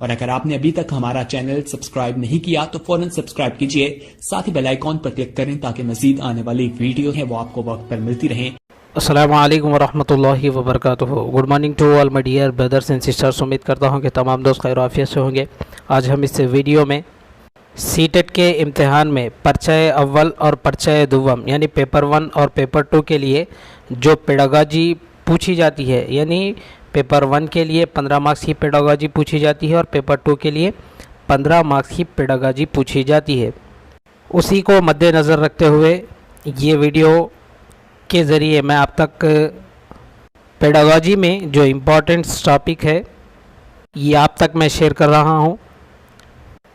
और अगर आपने अभी तक हमारा चैनल सब्सक्राइब नहीं किया तो फौरन सब्सक्राइब कीजिए, साथ ही बेल आइकॉन पर क्लिक करें ताकि मजीद आने वाली वीडियो है वो आपको वक्त पर मिलती रहें। अस्सलामु अलैकुम वरहमतुल्लाहि वबरकातुहू। Good morning to all my dear brothers and sisters. उम्मीद करता हूँ कि तमाम दोस्त खैर आफियत से होंगे। आज हम इस वीडियो में सीटेट के इम्तिहान में परिचय अव्वल और परिचय दुव्वम यानी पेपर 1 और पेपर 2 के लिए जो पेडागॉजी पूछी जाती है, यानी पेपर 1 के लिए 15 मार्क्स की पेडागॉजी पूछी जाती है और पेपर 2 के लिए 15 मार्क्स की पेडागॉजी पूछी जाती है। उसी को मद्देनज़र रखते हुए ये वीडियो के ज़रिए मैं आप तक पेडागॉजी में जो इम्पोर्टेंट टॉपिक है ये आप तक मैं शेयर कर रहा हूँ।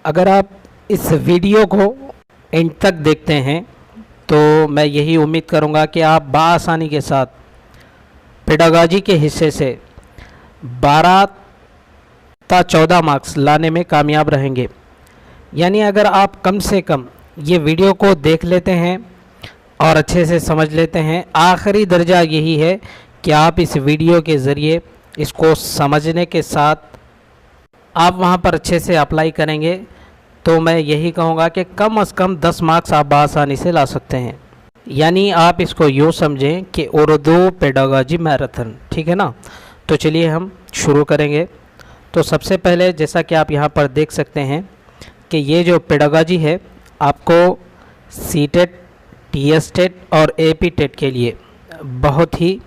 अगर आप इस वीडियो को एंड तक देखते हैं तो मैं यही उम्मीद करूँगा कि आप बआसानी के साथ पेडागॉजी के हिस्से से 12 ता 14 मार्क्स लाने में कामयाब रहेंगे। यानी अगर आप कम से कम ये वीडियो को देख लेते हैं और अच्छे से समझ लेते हैं, आखिरी दर्जा यही है कि आप इस वीडियो के ज़रिए इसको समझने के साथ आप वहाँ पर अच्छे से अप्लाई करेंगे तो मैं यही कहूँगा कि कम से कम 10 मार्क्स आप आसानी से ला सकते हैं। यानी आप इसको यूँ समझें कि उर्दू पेडागॉजी मैराथन, ठीक है ना। तो चलिए हम शुरू करेंगे। तो सबसे पहले जैसा कि आप यहाँ पर देख सकते हैं कि ये जो पेडागॉजी है आपको सीटेट, टीएस टेट और एपी टेट के लिए बहुत ही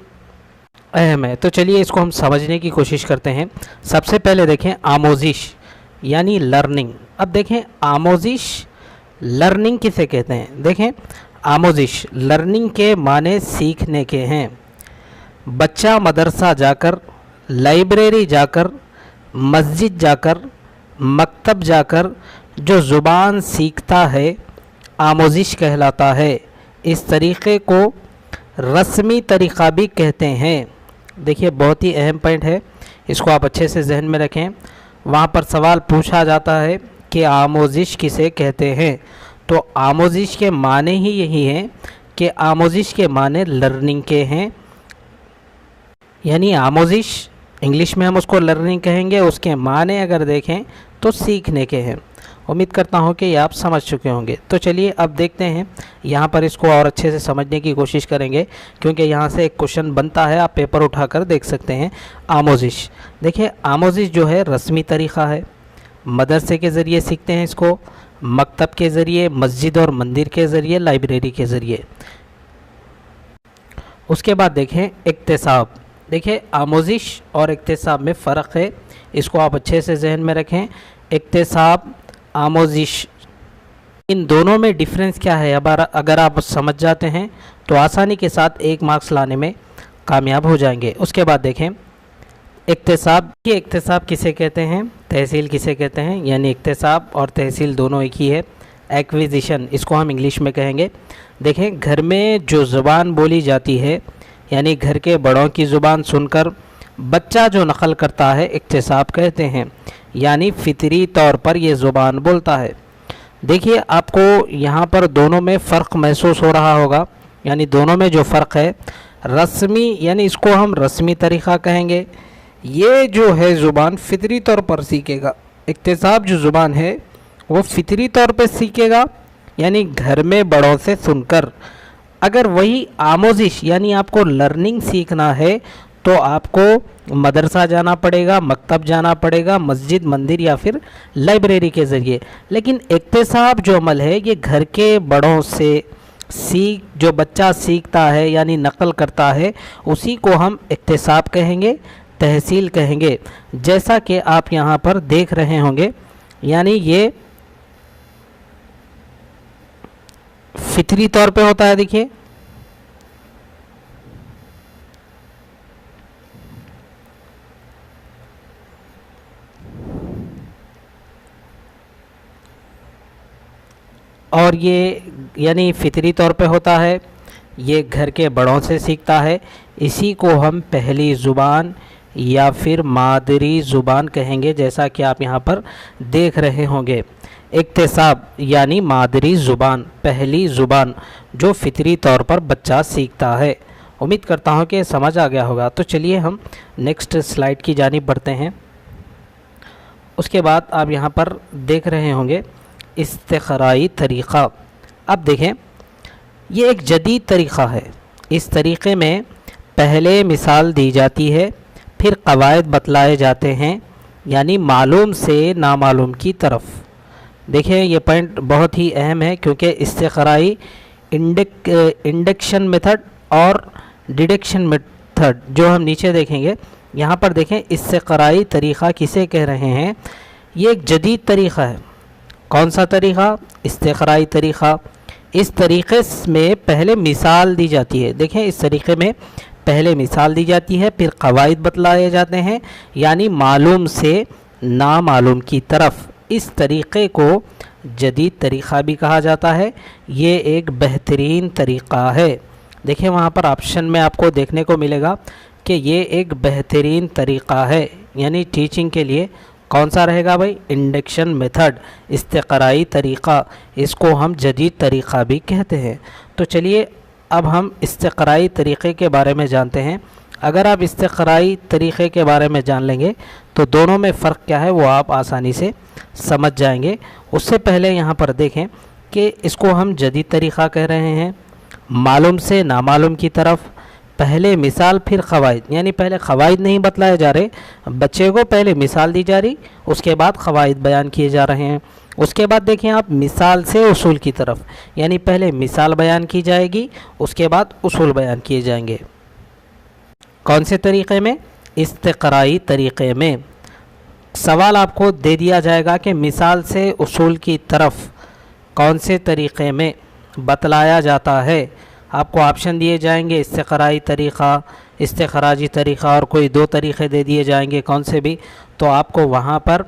अहम है। तो चलिए इसको हम समझने की कोशिश करते हैं। सबसे पहले देखें आमोजिश यानी लर्निंग। अब देखें आमोजिश लर्निंग किसे कहते हैं। देखें आमोजिश लर्निंग के माने सीखने के हैं। बच्चा मदरसा जाकर, लाइब्रेरी जाकर, मस्जिद जाकर, मकतब जाकर जो ज़ुबान सीखता है आमोजिश कहलाता है। इस तरीक़े को रस्मी तरीक़ा भी कहते हैं। देखिए बहुत ही अहम पॉइंट है, इसको आप अच्छे से जहन में रखें। वहाँ पर सवाल पूछा जाता है कि आमोजिश किसे कहते हैं, तो आमोजिश के माने ही यही हैं कि आमोजिश के माने लर्निंग के हैं। यानी आमोजिश इंग्लिश में हम उसको लर्निंग कहेंगे, उसके माने अगर देखें तो सीखने के हैं। उम्मीद करता हूँ कि ये आप समझ चुके होंगे। तो चलिए अब देखते हैं, यहाँ पर इसको और अच्छे से समझने की कोशिश करेंगे क्योंकि यहाँ से एक क्वेश्चन बनता है, आप पेपर उठाकर देख सकते हैं। आमोजिश, देखिए आमोजिश जो है रस्मी तरीक़ा है, मदरसे के ज़रिए सीखते हैं इसको, मकतब के ज़रिए, मस्जिद और मंदिर के ज़रिए, लाइब्रेरी के ज़रिए। उसके बाद देखें इक्तिसाब। देखिए आमोजिश और इक्तिसाब में फ़र्क है, इसको आप अच्छे से जहन में रखें। इक्तिसाब, आमोजिश, इन दोनों में डिफरेंस क्या है अगर आप समझ जाते हैं तो आसानी के साथ 1 मार्क्स लाने में कामयाब हो जाएंगे। उसके बाद देखें इक्तिसाब। ये इक्तिसाब किसे कहते हैं, तहसील किसे कहते हैं। यानी इक्तिसाब और तहसील दोनों एक ही है। एक्विजिशन इसको हम इंग्लिश में कहेंगे। देखें घर में जो ज़ुबान बोली जाती है, यानी घर के बड़ों की ज़ुबान सुनकर बच्चा जो नकल करता है इक्तिसाब कहते हैं। यानी फ़ितरी तौर पर ये ज़ुबान बोलता है। देखिए आपको यहाँ पर दोनों में फ़र्क महसूस हो रहा होगा। यानी दोनों में जो फ़र्क है रस्मी, यानी इसको हम रस्मी तरीक़ा कहेंगे। ये जो है ज़ुबान फ़ितरी तौर पर सीखेगा। इक्तिसाब जो ज़ुबान है वो फ़ितरी तौर पर सीखेगा, यानी घर में बड़ों से सुनकर। अगर वही आमोजिश यानी आपको लर्निंग सीखना है तो आपको मदरसा जाना पड़ेगा, मकतब जाना पड़ेगा, मस्जिद, मंदिर या फिर लाइब्रेरी के ज़रिए। लेकिन इक्तिसाब जो अमल है ये घर के बड़ों से जो बच्चा सीखता है यानी नकल करता है उसी को हम इक्तिसाब कहेंगे, तहसील कहेंगे। जैसा कि आप यहाँ पर देख रहे होंगे, यानी ये फितरी तौर पे होता है। देखिए और ये यानी फितरी तौर पे होता है, ये घर के बड़ों से सीखता है। इसी को हम पहली ज़ुबान या फिर मादरी ज़ुबान कहेंगे, जैसा कि आप यहाँ पर देख रहे होंगे। इक्तिसाब यानी मादरी ज़ुबान, पहली ज़ुबान जो फितरी तौर पर बच्चा सीखता है। उम्मीद करता हूँ कि समझ आ गया होगा। तो चलिए हम नेक्स्ट स्लाइड की जानिब बढ़ते हैं। उसके बाद आप यहाँ पर देख रहे होंगे इस्तिखराई तरीक़ा। अब देखें, ये एक जदीद तरीक़ा है। इस तरीक़े में पहले मिसाल दी जाती है, फिर क़वायद बतलाए जाते हैं, यानी मालूम से नामालूम की तरफ। देखिए ये पॉइंट बहुत ही अहम है, क्योंकि इस्तिखराई इंडक्शन मेथड और डिडक्शन मेथड जो हम नीचे देखेंगे, यहाँ पर देखें इस्तिखराई तरीक़ा किसे कह रहे हैं। ये एक जदीद तरीक़ा है। कौन सा तरीक़ा? इस्तिखराई तरीक़ा। इस तरीक़े में पहले मिसाल दी जाती है। देखें, इस तरीक़े में पहले मिसाल दी जाती है, फिर क़वायद बतलाए जाते हैं, यानी मालूम से नामालूम की तरफ। इस तरीक़े को जदीद तरीक़ा भी कहा जाता है। ये एक बेहतरीन तरीक़ा है। देखिए वहाँ पर ऑप्शन में आपको देखने को मिलेगा कि ये एक बेहतरीन तरीक़ा है, यानी टीचिंग के लिए कौन सा रहेगा भाई? इंडक्शन मेथड, इस्तिखराई तरीक़ा। इसको हम जदीद तरीक़ा भी कहते हैं। तो चलिए अब हम इस्तिखराई तरीक़े के बारे में जानते हैं। अगर आप इस्तिखराई तरीक़े के बारे में जान लेंगे तो दोनों में फ़र्क क्या है वो आप आसानी से समझ जाएंगे। उससे पहले यहाँ पर देखें कि इसको हम जदीद तरीक़ा कह रहे हैं। मालूम से नामालूम की तरफ, पहले मिसाल फिर क़वायद, यानी पहले क़वायद नहीं बतलाए जा रहे, बच्चे को पहले मिसाल दी जा रही, उसके बाद क़वायद बयान किए जा रहे हैं। उसके बाद देखें आप मिसाल से उसूल की तरफ, यानी पहले मिसाल बयान की जाएगी, उसके बाद उसूल बयान किए जाएंगे। कौन से तरीक़े में? इस्तिखराई तरीक़े में। सवाल आपको दे दिया जाएगा कि मिसाल से उसूल की तरफ कौन से तरीक़े में बतलाया जाता है। आपको ऑप्शन दिए जाएंगे, इस्तिखराई तरीक़ा, इस्तिखराजी तरीक़ा, और कोई दो तरीक़े दे दिए जाएंगे कौन से भी। तो आपको वहाँ पर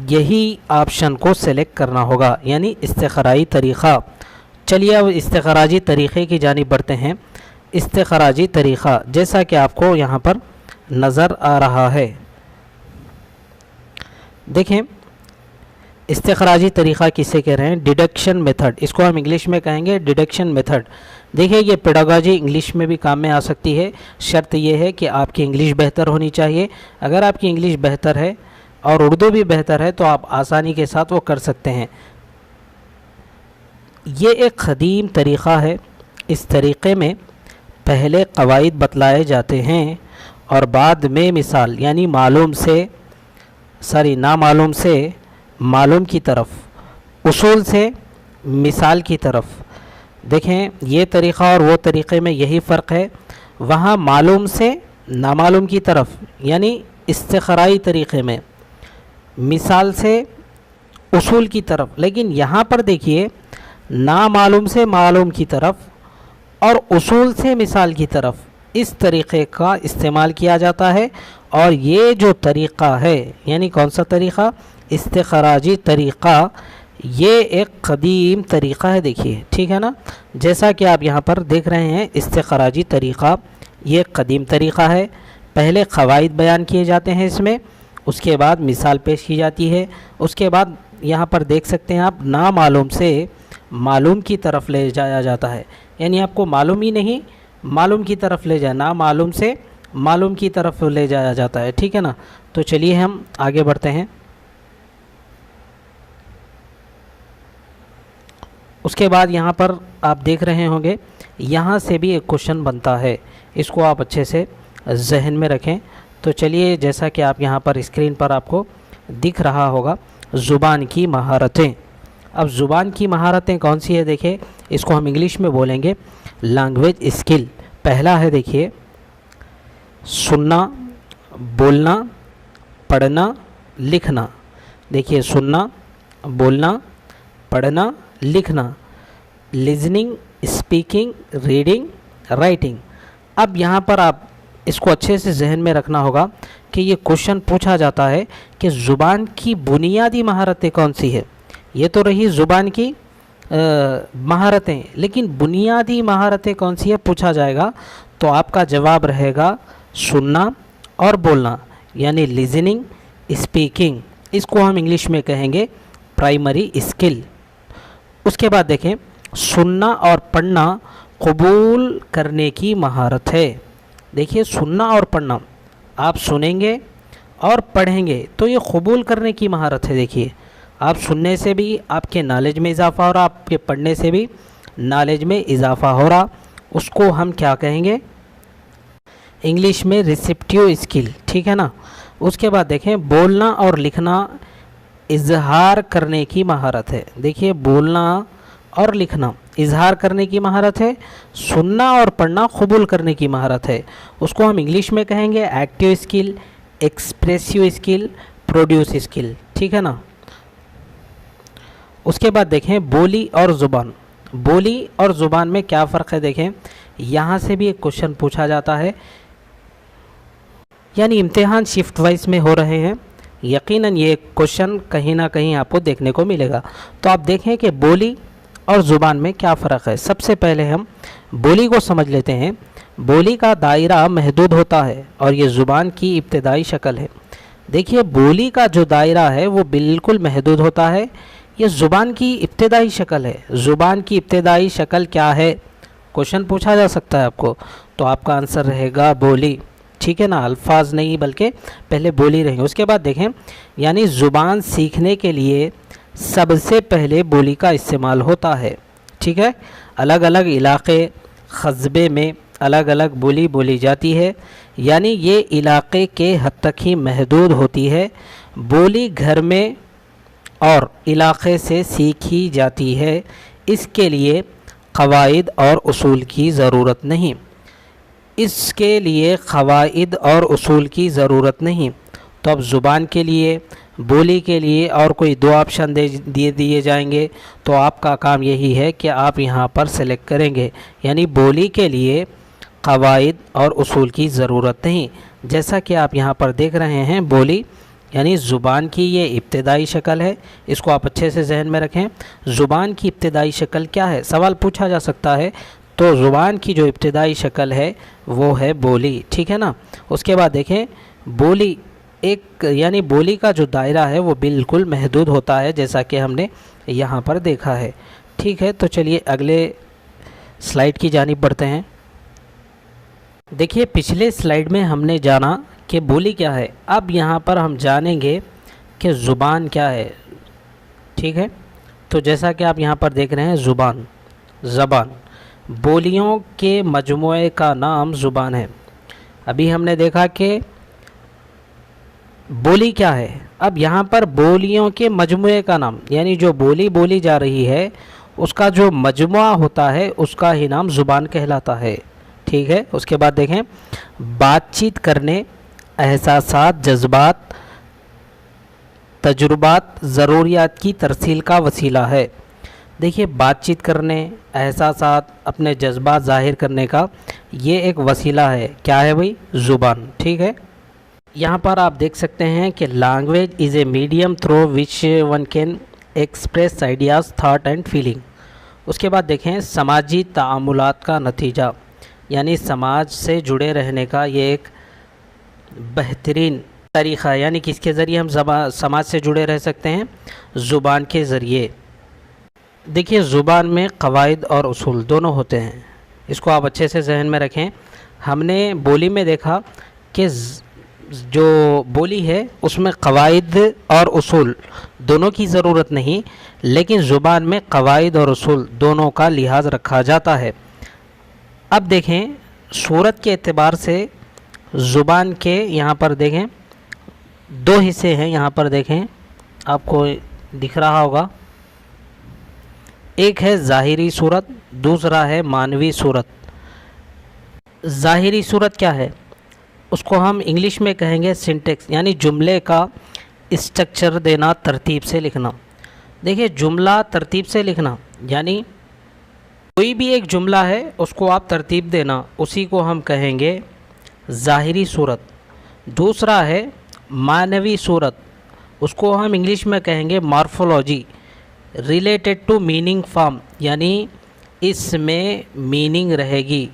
यही ऑप्शन को सेलेक्ट करना होगा, यानी इस्तिखराई तरीक़ा। चलिए अब इस्तिखराजी तरीक़े की जानिब बढ़ते हैं। इस्तिखराजी तरीक़ा जैसा कि आपको यहाँ पर नज़र आ रहा है, देखें इस्तिखराजी तरीक़ा किसे कह रहे हैं? Deduction method. इसको हम इंग्लिश में कहेंगे डिडक्शन मेथड। देखिए ये पेडागॉजी इंग्लिश में भी काम में आ सकती है। शर्त यह है कि आपकी इंग्लिश बेहतर होनी चाहिए। अगर आपकी इंग्लिश बेहतर है और उर्दू भी बेहतर है तो आप आसानी के साथ वो कर सकते हैं। ये एक क़दीम तरीक़ा है। इस तरीक़े में पहले क़वायद बतलाए जाते हैं और बाद में मिसाल, यानी नामालूम से मालूम की तरफ, उसूल से मिसाल की तरफ। देखें ये तरीक़ा और वो तरीक़े में यही फ़र्क है। वहाँ मालूम से नामालूम की तरफ, यानी इस्तिखराई तरीक़े में मिसाल से उसूल की तरफ, लेकिन यहाँ पर देखिए नामालूम से मालूम की तरफ और उसूल से मिसाल की तरफ, इस तरीक़े का इस्तेमाल किया जाता है। और ये जो तरीक़ा है, यानी कौन सा तरीक़ा? इस्तिखराजी तरीक़ा, ये एक क़दीम तरीक़ा है। देखिए ठीक है ना, जैसा कि आप यहाँ पर देख रहे हैं इस्तिखराजी तरीक़ा ये एक क़दीम तरीक़ा है। पहले क़वायद बयान किए जाते हैं इसमें, उसके बाद मिसाल पेश की जाती है, उसके बाद यहाँ पर देख सकते हैं आप नामालूम से मालूम की तरफ ले जाया जाता है, यानी आपको मालूम ही नहीं मालूम की तरफ ले जाए, ना मालूम से मालूम की तरफ ले जाया जाता है। ठीक है ना, तो चलिए हम आगे बढ़ते हैं। उसके बाद यहाँ पर आप देख रहे होंगे, यहाँ से भी एक क्वेश्चन बनता है, इसको आप अच्छे से जहन में रखें। तो चलिए, जैसा कि आप यहाँ पर स्क्रीन पर आपको दिख रहा होगा, ज़ुबान की महारतें। अब ज़ुबान की महारतें कौन सी है? देखिए इसको हम इंग्लिश में बोलेंगे लैंग्वेज स्किल। पहला है देखिए सुनना, बोलना, पढ़ना, लिखना। देखिए सुनना, बोलना, पढ़ना, लिखना, लिजनिंग, स्पीकिंग, रीडिंग, राइटिंग। अब यहाँ पर आप इसको अच्छे से जहन में रखना होगा कि ये क्वेश्चन पूछा जाता है कि ज़ुबान की बुनियादी महारतें कौन सी है। ये तो रही ज़ुबान की महारतें, लेकिन बुनियादी महारतें कौन सी है पूछा जाएगा, तो आपका जवाब रहेगा सुनना और बोलना, यानी लिजनिंग, स्पीकिंग। इसको हम इंग्लिश में कहेंगे प्राइमरी स्किल। उसके बाद देखें सुनना और पढ़ना कबूल करने की महारत है। देखिए सुनना और पढ़ना, आप सुनेंगे और पढ़ेंगे तो ये कबूल करने की महारत है। देखिए, आप सुनने से भी आपके नॉलेज में इजाफ़ा हो रहा, आपके पढ़ने से भी नॉलेज में इजाफ़ा हो रहा, उसको हम क्या कहेंगे, इंग्लिश में रिसेप्टिव स्किल, ठीक है ना। उसके बाद देखें, बोलना और लिखना इजहार करने की महारत है। देखिए, बोलना और लिखना इजहार करने की महारत है, सुनना और पढ़ना कबूल करने की महारत है। उसको हम इंग्लिश में कहेंगे active skill, expressive skill, produce skill, ठीक है ना। उसके बाद देखें, बोली और ज़ुबान। बोली और ज़ुबान में क्या फ़र्क है, देखें यहाँ से भी एक क्वेश्चन पूछा जाता है, यानी इम्तिहान शिफ्ट वाइज में हो रहे हैं, यकीनन ये क्वेश्चन कहीं ना कहीं आपको देखने को मिलेगा। तो आप देखें कि बोली और ज़ुबान में क्या फ़र्क है। सबसे पहले हम बोली को समझ लेते हैं। बोली का दायरा महदूद होता है और ये ज़ुबान की इब्तदाई शक्ल है। देखिए, बोली का जो दायरा है वो बिल्कुल महदूद होता है, ये ज़ुबान की इब्तदाई शक्ल है। ज़ुबान की इब्तदाई शक्ल क्या है, क्वेश्चन पूछा जा सकता है आपको, तो आपका आंसर रहेगा बोली, ठीक है ना। अल्फाज नहीं बल्कि पहले बोली रहेंगे। उसके बाद देखें, यानी ज़ुबान सीखने के लिए सबसे पहले बोली का इस्तेमाल होता है, ठीक है। अलग अलग इलाक़े क़स्बे में अलग अलग बोली बोली जाती है, यानी ये इलाक़े के हद तक ही महदूद होती है। बोली घर में और इलाक़े से सीखी जाती है, इसके लिए क़वाइद और उसूल की ज़रूरत नहीं, इसके लिए क़वाइद और उसूल की ज़रूरत नहीं। तो अब ज़ुबान के लिए, बोली के लिए और कोई दो ऑप्शन दे दिए जाएंगे, तो आपका काम यही है कि आप यहाँ पर सेलेक्ट करेंगे, यानी बोली के लिए क़वाइद और उसूल की ज़रूरत नहीं। जैसा कि आप यहाँ पर देख रहे हैं, बोली यानी ज़ुबान की ये इब्तदाई शक्ल है, इसको आप अच्छे से जहन में रखें। ज़ुबान की इब्तदाई शक्ल क्या है, सवाल पूछा जा सकता है, तो ज़ुबान की जो इब्तदाई शक्ल है वो है बोली, ठीक है ना। उसके बाद देखें, बोली एक यानी बोली का जो दायरा है वो बिल्कुल महदूद होता है, जैसा कि हमने यहाँ पर देखा है, ठीक है। तो चलिए अगले स्लाइड की जानिब बढ़ते हैं। देखिए, पिछले स्लाइड में हमने जाना कि बोली क्या है, अब यहाँ पर हम जानेंगे कि ज़ुबान क्या है, ठीक है। तो जैसा कि आप यहाँ पर देख रहे हैं, ज़ुबान, ज़बान, बोलियों के मजमूए का नाम ज़ुबान है। अभी हमने देखा कि बोली क्या है, अब यहाँ पर बोलियों के मजमूए का नाम, यानी जो बोली बोली जा रही है उसका जो मजमुआ होता है उसका ही नाम ज़ुबान कहलाता है, ठीक है। उसके बाद देखें, बातचीत करने, एहसासात, जज्बात, तजुर्बात, ज़रूरियात की तरसील का वसीला है। देखिए, बातचीत करने, एहसासात, अपने जज्बात ज़ाहिर करने का ये एक वसीला है, क्या है भाई, ज़ुबान, ठीक है। यहाँ पर आप देख सकते हैं कि language is a medium through which one can express ideas, thought and feeling. उसके बाद देखें, समाजी तामुलात का नतीजा, यानी समाज से जुड़े रहने का ये एक बेहतरीन तरीक़ा है, यानी किसके ज़रिए हम समाज से जुड़े रह सकते हैं, ज़ुबान के ज़रिए। देखिए, ज़ुबान में क़वाइद और उसूल दोनों होते हैं, इसको आप अच्छे से जहन में रखें। हमने बोली में देखा कि जो बोली है उसमें क़वाइद और उसूल दोनों की ज़रूरत नहीं, लेकिन ज़ुबान में क़वाइद और उसूल दोनों का लिहाज रखा जाता है। अब देखें, सूरत के एतबार से ज़ुबान के यहाँ पर देखें दो हिस्से हैं, यहाँ पर देखें आपको दिख रहा होगा, एक है ज़ाहिरी सूरत, दूसरा है मानवी सूरत। ज़ाहिरी सूरत क्या है, उसको हम इंग्लिश में कहेंगे सिंटेक्स, यानी जुमले का स्ट्रक्चर देना, तरतीब से लिखना। देखिए, जुमला तरतीब से लिखना यानी कोई भी एक जुमला है उसको आप तरतीब देना, उसी को हम कहेंगे ज़ाहिरी सूरत। दूसरा है मानवी सूरत, उसको हम इंग्लिश में कहेंगे morphology, related to meaning form, यानी इसमें मीनिंग रहेगी,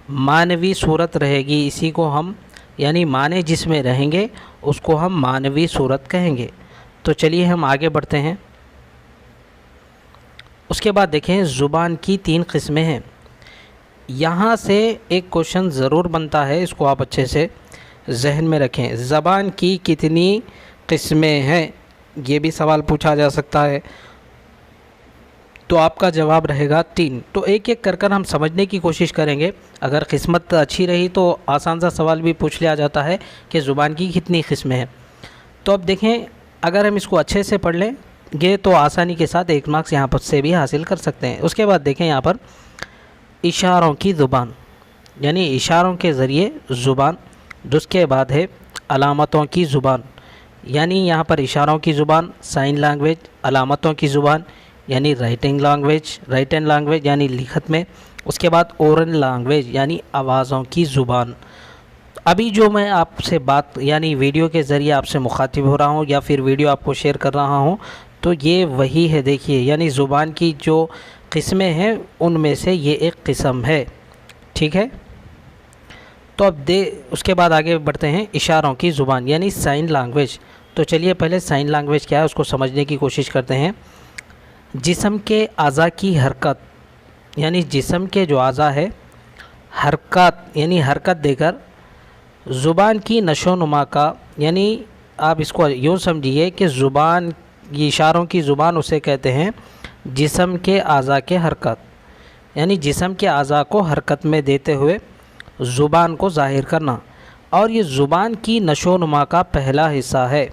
मानवी सूरत रहेगी, इसी को हम यानी माने जिसमें रहेंगे उसको हम मानवी सूरत कहेंगे। तो चलिए हम आगे बढ़ते हैं। उसके बाद देखें, ज़ुबान की 3 किस्में हैं। यहाँ से एक क्वेश्चन ज़रूर बनता है, इसको आप अच्छे से जहन में रखें। ज़बान की कितनी किस्में हैं, ये भी सवाल पूछा जा सकता है। तो आपका जवाब रहेगा 3। तो एक एक कर कर हम समझने की कोशिश करेंगे। अगर किस्मत अच्छी रही तो आसान सा सवाल भी पूछ लिया जाता है कि ज़ुबान की कितनी किस्में हैं। तो अब देखें, अगर हम इसको अच्छे से पढ़ लें ये तो आसानी के साथ 1 मार्क्स यहाँ पर से भी हासिल कर सकते हैं। उसके बाद देखें यहाँ पर इशारों की ज़ुबान, यानी इशारों के ज़रिए ज़ुबान। उसके बाद है अलामतों की ज़ुबान, यानी यहाँ पर इशारों की ज़ुबान, साइन लैंग्वेज, अलामतों की ज़ुबान यानी राइटिंग लैंग्वेज, राइटन लैंग्वेज यानी लिखत में। उसके बाद ओरल लैंग्वेज यानी आवाज़ों की ज़ुबान। अभी जो मैं आपसे बात यानी वीडियो के ज़रिए आपसे मुखातिब हो रहा हूँ या फिर वीडियो आपको शेयर कर रहा हूँ, तो ये वही है। देखिए, यानी ज़ुबान की जो किस्में हैं उनमें से ये एक किस्म है। ठीक है, तो अब उसके बाद आगे बढ़ते हैं इशारों की ज़ुबान यानी साइन लैंग्वेज। तो चलिए पहले साइन लैंग्वेज क्या है उसको समझने की कोशिश करते हैं। जिस्म के आज़ा की हरकत, यानी जिस्म के जो आज़ा है हरकत यानी हरकत देकर ज़ुबान की नशोनुमा का, यानी आप इसको यूँ समझिए कि ज़ुबान, ये इशारों की ज़ुबान उसे कहते हैं जिस्म के आज़ा के हरकत, यानी जिस्म के आज़ा को हरकत में देते हुए ज़ुबान को ज़ाहिर करना। और ये ज़ुबान की नशोनुमा का पहला हिस्सा है।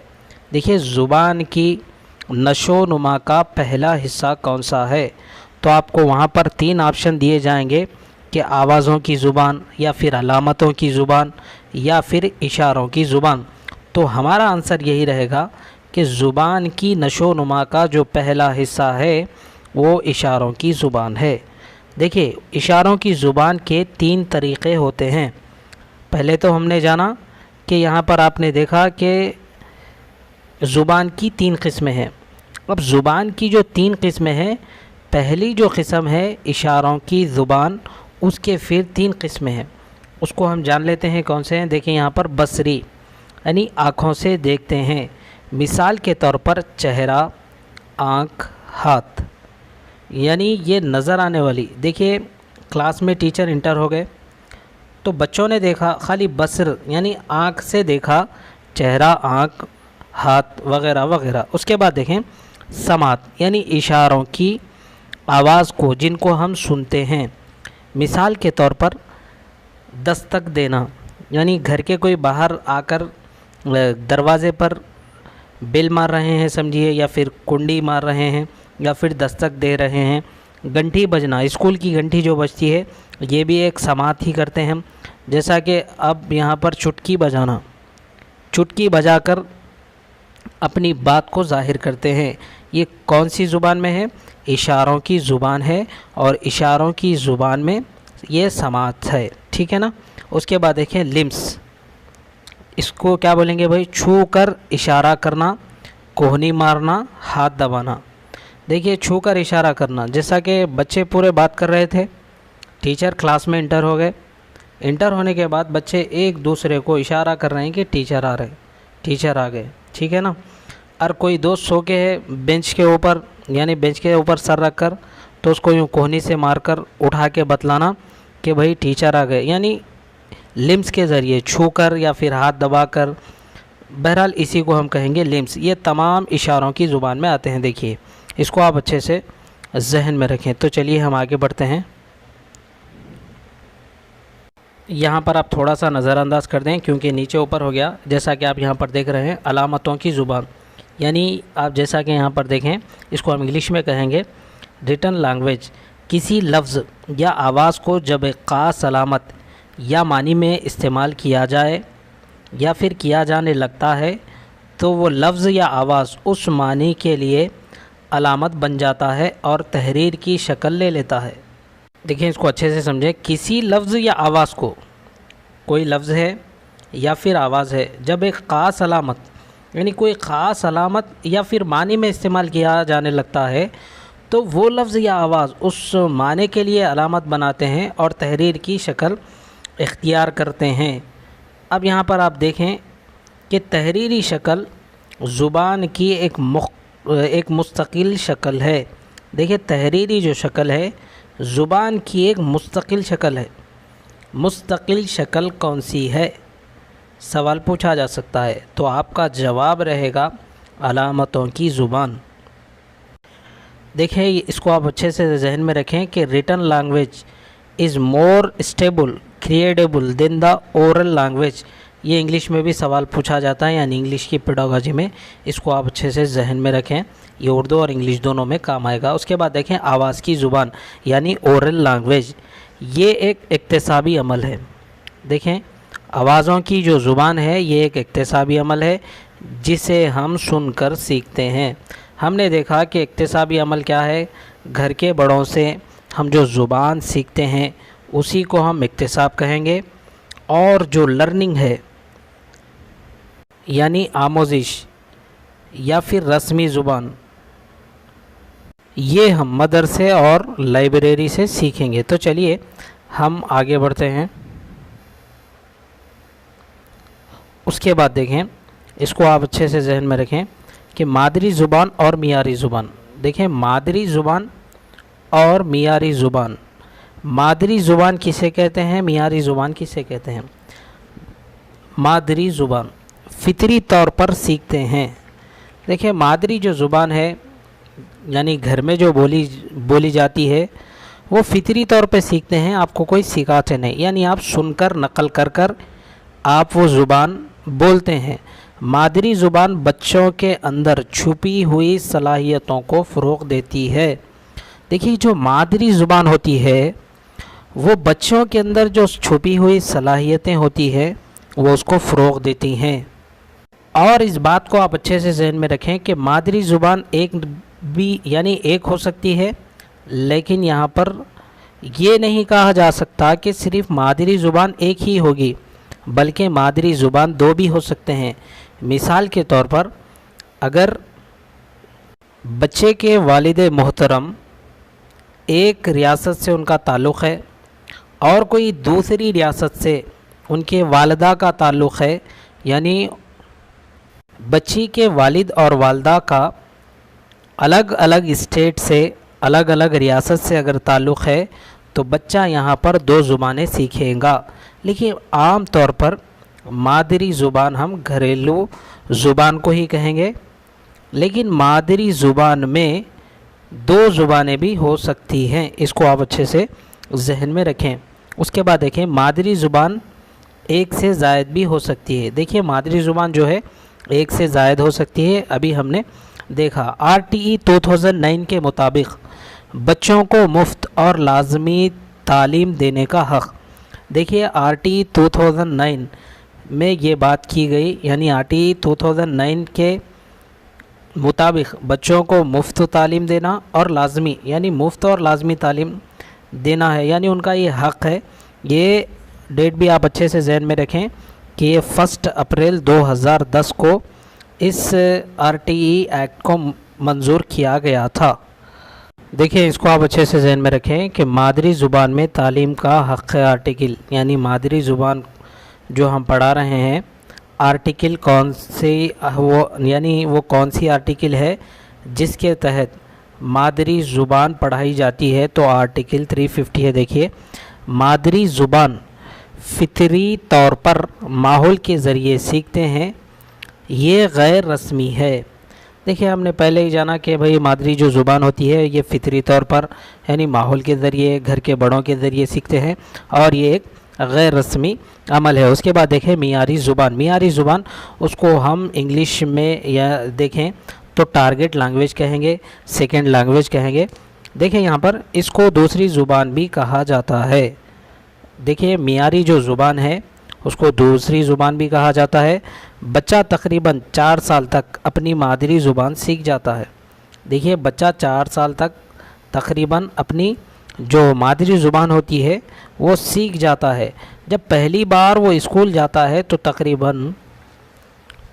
देखिए, ज़ुबान की नशोनुमा का पहला हिस्सा कौन सा है? तो आपको वहाँ पर 3 ऑप्शन दिए जाएंगे कि आवाज़ों की ज़ुबान या फिर अलामतों की ज़ुबान या फिर इशारों की ज़ुबान। तो हमारा आंसर यही रहेगा कि ज़ुबान की नशोनुमा का जो पहला हिस्सा है वो इशारों की ज़ुबान है। देखिए, इशारों की ज़ुबान के 3 तरीक़े होते हैं। पहले तो हमने जाना कि यहाँ पर आपने देखा कि ज़ुबान की 3 किस्में हैं। अब ज़ुबान की जो 3 किस्में हैं, पहली जो किस्म है इशारों की ज़ुबान, उसके फिर 3 किस्में हैं। उसको हम जान लेते हैं कौन से हैं। देखिए यहाँ पर बसरी यानी आँखों से देखते हैं। मिसाल के तौर पर चेहरा, आँख, हाथ, यानी ये नज़र आने वाली। देखिए, क्लास में टीचर इंटर हो गए तो बच्चों ने देखा खाली बसर यानी आँख से देखा, चेहरा, आँख, हाथ वगैरह वगैरह। उसके बाद देखें समात यानी इशारों की आवाज़ को जिनको हम सुनते हैं। मिसाल के तौर पर दस्तक देना, यानी घर के कोई बाहर आकर दरवाज़े पर बेल मार रहे हैं समझिए, या फिर कुंडी मार रहे हैं या फिर दस्तक दे रहे हैं। घंटी बजना, स्कूल की घंटी जो बजती है ये भी एक समात ही करते हैं हम। जैसा कि अब यहाँ पर चुटकी बजाना, चुटकी बजाकर अपनी बात को ज़ाहिर करते हैं। ये कौन सी ज़ुबान में है? इशारों की ज़ुबान है, और इशारों की ज़ुबान में ये समात है। ठीक है ना। उसके बाद देखें लिम्स, इसको क्या बोलेंगे भाई? छू कर इशारा करना, कोहनी मारना, हाथ दबाना। देखिए, छू कर इशारा करना, जैसा कि बच्चे पूरे बात कर रहे थे, टीचर क्लास में इंटर हो गए। इंटर होने के बाद बच्चे एक दूसरे को इशारा कर रहे हैं कि टीचर आ रहे, टीचर आ गए। ठीक है ना। और कोई दोस्त सो के है बेंच के ऊपर, यानी बेंच के ऊपर सर रख कर, तो उसको यूँ कोहनी से मारकर उठा के बतलाना कि भाई टीचर आ गए, यानी लिम्स के ज़रिए छूकर या फिर हाथ दबाकर। बहरहाल इसी को हम कहेंगे लिम्स। ये तमाम इशारों की ज़ुबान में आते हैं। देखिए, इसको आप अच्छे से जहन में रखें। तो चलिए हम आगे बढ़ते हैं। यहाँ पर आप थोड़ा सा नज़रअंदाज कर दें क्योंकि नीचे ऊपर हो गया। जैसा कि आप यहाँ पर देख रहे हैं अलामतों की ज़ुबान, यानी आप जैसा कि यहाँ पर देखें, इसको हम इंग्लिश में कहेंगे रिटन लैंग्वेज। किसी लफ्ज़ या आवाज़ को जब एक ख़ास अलामत या मानी में इस्तेमाल किया जाए या फिर किया जाने लगता है तो वो लफ्ज़ या आवाज़ उस मानी के लिए अलामत बन जाता है और तहरीर की शक्ल ले लेता है। देखिए, इसको अच्छे से समझें। किसी लफ्ज़ या आवाज़ को, कोई लफ्ज़ है या फिर आवाज़ है, जब एक ख़ास अलामत यानी कोई ख़ास अलामत या फिर मानी में इस्तेमाल किया जाने लगता है तो वो लफ्ज़ या आवाज़ उस माने के लिए अलामत बनाते हैं और तहरीर की शक्ल इख्तियार करते हैं। अब यहाँ पर आप देखें कि तहरीरी शक्ल ज़ुबान की एक मुस्तकिल शक्ल है। देखिए, तहरीरी जो शक्ल है ज़ुबान की एक मुस्तकिल शक्ल है। मुस्तकिल शक्ल कौन सी है? सवाल पूछा जा सकता है, तो आपका जवाब रहेगा अलामतों की ज़ुबान। देखें, इसको आप अच्छे से जहन में रखें कि written language is more stable creatable than the oral language. ये इंग्लिश में भी सवाल पूछा जाता है, यानी इंग्लिश की पेडागोजी में। इसको आप अच्छे से जहन में रखें, ये उर्दू और इंग्लिश दोनों में काम आएगा। उसके बाद देखें आवाज़ की ज़ुबान यानी ओरल लैंग्वेज, ये एक इक्तिसाबी अमल है। देखें, आवाज़ों की जो ज़ुबान है ये एक इक्तिसाबी अमल है जिसे हम सुनकर सीखते हैं। हमने देखा कि इक्तिसाबी अमल क्या है, घर के बड़ों से हम जो ज़ुबान सीखते हैं उसी को हम इक्तिसाब कहेंगे, और जो लर्निंग है यानी आमोजिश या फिर रस्मी ज़ुबान, ये हम मदरसे और लाइब्रेरी से सीखेंगे। तो चलिए हम आगे बढ़ते हैं। उसके बाद देखें, इसको आप अच्छे से जहन में रखें कि मादरी ज़ुबान और मियारी ज़ुबान। देखें, मादरी ज़ुबान और मियारी ज़ुबान, मादरी ज़ुबान किसे कहते हैं, मियारी ज़ुबान किसे कहते हैं। मादरी ज़ुबान फितरी तौर पर सीखते हैं। देखिए, मादरी जो ज़ुबान है यानी घर में जो बोली जाती है वो फितरी तौर पे सीखते हैं, आपको कोई सिखाते नहीं, यानी आप सुनकर नकल कर कर आप वो ज़ुबान बोलते हैं। मादरी ज़ुबान बच्चों के अंदर छुपी हुई सलाहियतों को फ़रोग़ देती है। देखिए, जो मादरी ज़ुबान होती है वो बच्चों के अंदर जो छुपी हुई सलाहियतें होती है वो उसको फ़रोग़ देती हैं। और इस बात को आप अच्छे से जहन में रखें कि मादरी ज़ुबान एक भी यानी एक हो सकती है, लेकिन यहाँ पर ये नहीं कहा जा सकता कि सिर्फ़ मादरी ज़ुबान एक ही होगी, बल्कि मादरी ज़ुबान दो भी हो सकते हैं। मिसाल के तौर पर, अगर बच्चे के वालिद मोहतरम एक रियासत से उनका ताल्लुक़ है और कोई दूसरी रियासत से उनके वालिदा का ताल्लुक़ है, यानी बच्ची के वालिद और वालदा का अलग अलग स्टेट से, अलग अलग रियासत से अगर ताल्लुक़ है तो बच्चा यहाँ पर दो ज़ुबानें सीखेगा। लेकिन आम तौर पर मादरी ज़ुबान हम घरेलू ज़ुबान को ही कहेंगे, लेकिन मादरी ज़ुबान में दो ज़ुबानें भी हो सकती हैं। इसको आप अच्छे से जहन में रखें। उसके बाद देखें, मादरी ज़ुबान एक से ज़ायद भी हो सकती है। देखिए, मादरी ज़ुबान जो है एक से ज़ायद हो सकती है। अभी हमने देखा RTE 2009 के मुताबिक बच्चों को मुफ्त और लाजमी तालीम देने का हक़। देखिए, RTE 2009 में ये बात की गई, यानी RTE 2009 के मुताबिक बच्चों को मुफ्त तालीम देना और लाजमी, यानी मुफ्त और लाजमी तालीम देना है, यानी उनका ये हक़ है। ये डेट भी आप अच्छे से जहन में रखें कि ये 1 अप्रैल 2010 को इस RTE एक्ट को मंजूर किया गया था। देखिए, इसको आप अच्छे से जहन में रखें कि मादरी ज़ुबान में तालीम का हक़ आर्टिकल, यानी मादरी ज़ुबान जो हम पढ़ा रहे हैं, आर्टिकल कौन सी वो कौन सी आर्टिकल है जिसके तहत मादरी ज़ुबान पढ़ाई जाती है, तो आर्टिकल 350 है। देखिए, मादरी ज़ुबान फितरी तौर पर माहौल के ज़रिए सीखते हैं, ये गैर रस्मी है। देखिए, हमने पहले ही जाना कि भाई मादरी जो ज़ुबान होती है ये फितरी तौर पर यानी माहौल के ज़रिए, घर के बड़ों के ज़रिए सीखते हैं, और ये एक गैर रस्मी अमल है। उसके बाद देखें मियारी ज़ुबान। मियारी ज़ुबान उसको हम इंग्लिश में या देखें तो टारगेट लैंग्वेज कहेंगे, सेकंड लैंग्वेज कहेंगे। देखें, यहाँ पर इसको दूसरी ज़ुबान भी कहा जाता है। देखिए, मियारी जो ज़ुबान है उसको दूसरी ज़ुबान भी कहा जाता है। बच्चा तकरीबन 4 साल तक अपनी मादरी ज़ुबान सीख जाता है। देखिए, बच्चा 4 साल तक तकरीबन अपनी जो मादरी ज़ुबान होती है वो सीख जाता है। जब पहली बार वो स्कूल जाता है तो तकरीबन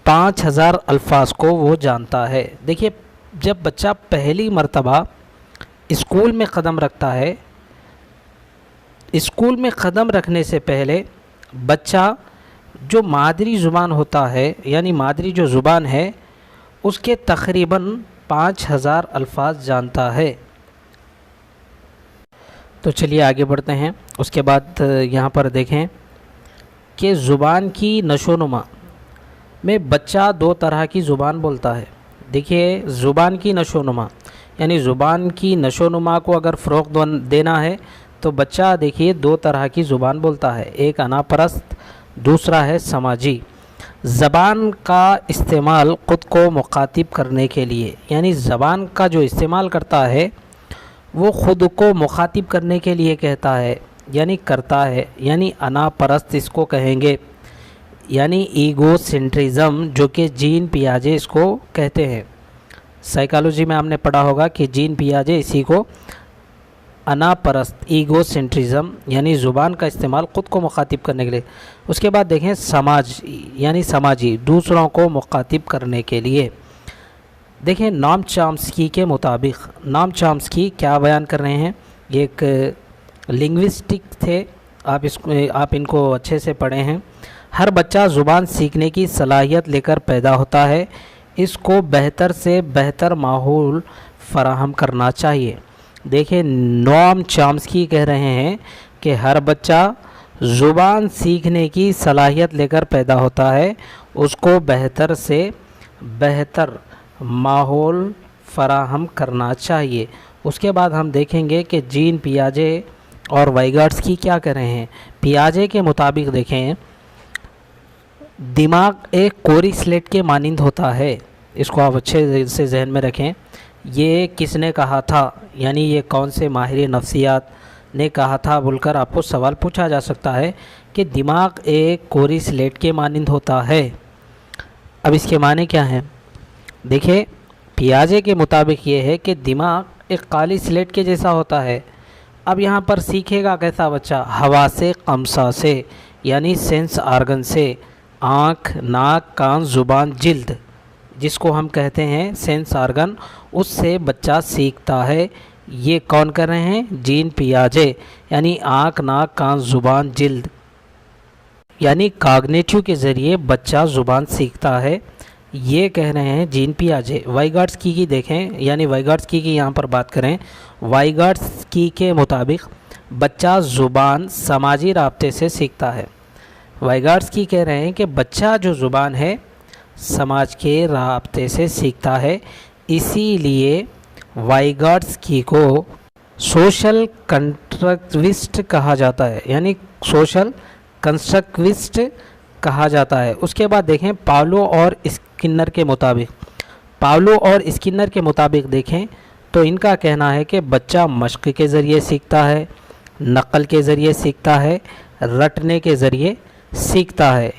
5000 अल्फाज को वो जानता है। देखिए, जब बच्चा पहली मर्तबा स्कूल में कदम रखता है, स्कूल में कदम रखने से पहले बच्चा जो मादरी ज़ुबान होता है यानी मादरी जो ज़ुबान है उसके तकरीबन 5000 अल्फाज जानता है। तो चलिए आगे बढ़ते हैं। उसके बाद यहाँ पर देखें कि ज़ुबान की नशोनुमा में बच्चा दो तरह की ज़ुबान बोलता है। देखिए, ज़ुबान की नशोनुमा यानी ज़ुबान की नशोनुमा को अगर फ़रोग़ देना है तो बच्चा देखिए दो तरह की ज़ुबान बोलता है, एक अनापरस्त, दूसरा है समाजी। ज़बान का इस्तेमाल ख़ुद को मुखातिब करने के लिए, यानी ज़बान का जो इस्तेमाल करता है वो ख़ुद को मुखातिब करने के लिए कहता है यानी करता है, यानी अनापरस्त इसको कहेंगे, यानी ईगोसेंट्रिज़म, जो कि जीन पियाजे इसको कहते हैं। साइकोलॉजी में आपने पढ़ा होगा कि जीन पियाजे इसी को अनापरस्त, ईगोसेंट्रिज़म यानी ज़ुबान का इस्तेमाल ख़ुद को मुखातिब करने के लिए। उसके बाद देखें समाज यानी समाजी, दूसरों को मुखातिब करने के लिए। देखें नोम चॉम्स्की के मुताबिक, नोम चॉम्स्की क्या बयान कर रहे हैं, ये एक लिंग्विस्टिक थे, आप इनको अच्छे से पढ़े हैं। हर बच्चा ज़ुबान सीखने की सलाहियत लेकर पैदा होता है, इसको बेहतर से बेहतर माहौल फराहम करना चाहिए। देखिए, नोम चॉम्स्की कह रहे हैं कि हर बच्चा ज़ुबान सीखने की सलाहियत लेकर पैदा होता है, उसको बेहतर से बेहतर माहौल फराहम करना चाहिए। उसके बाद हम देखेंगे कि जीन पियाजे और वाइगाट्स्की क्या कह रहे हैं। पियाजे के मुताबिक देखें, दिमाग एक कोरी स्लेट के मानिंद होता है, इसको आप अच्छे से जहन में रखें। ये किसने कहा था, यानी ये कौन से माहिर नफ्सियात ने कहा था बोलकर आपको सवाल पूछा जा सकता है कि दिमाग एक कोरी स्लेट के मानिंद होता है। अब इसके माने क्या हैं? देखिए, पियाजे के मुताबिक ये है कि दिमाग एक काली स्लेट के जैसा होता है। अब यहाँ पर सीखेगा कैसा बच्चा? हवा से, कमसा से, यानी सेंस आर्गन से, आँख, नाक, कान, ज़ुबान, जिल्द, जिसको हम कहते हैं सेंस आर्गन, उससे बच्चा सीखता है। ये कौन कर रहे हैं? जीन पियाजे, यानी आँख, नाक, कान, ज़ुबान, जिल्द, यानी कॉग्निटिव के ज़रिए बच्चा ज़ुबान सीखता है, ये कह रहे हैं जीन पियाजे। वाइगाट्स्की की देखें, यानी वाइगाट्स्की की यहाँ पर बात करें, वाइगाट्स्की के मुताबिक बच्चा ज़ुबान समाजी राब्ते से सीखता है। वाइगाट्स्की कह रहे हैं कि बच्चा जो ज़ुबान है समाज के राब्ते से सीखता है, इसीलिए वाइगाट्स्की को सोशल कंस्ट्रक्टिविस्ट कहा जाता है, यानी सोशल कंस्ट्रक्टिविस्ट कहा जाता है। उसके बाद देखें पावलो और स्किनर के मुताबिक, पावलो और स्किनर के मुताबिक देखें तो इनका कहना है कि बच्चा मश्क के ज़रिए सीखता है, नकल के ज़रिए सीखता है, रटने के ज़रिए सीखता है।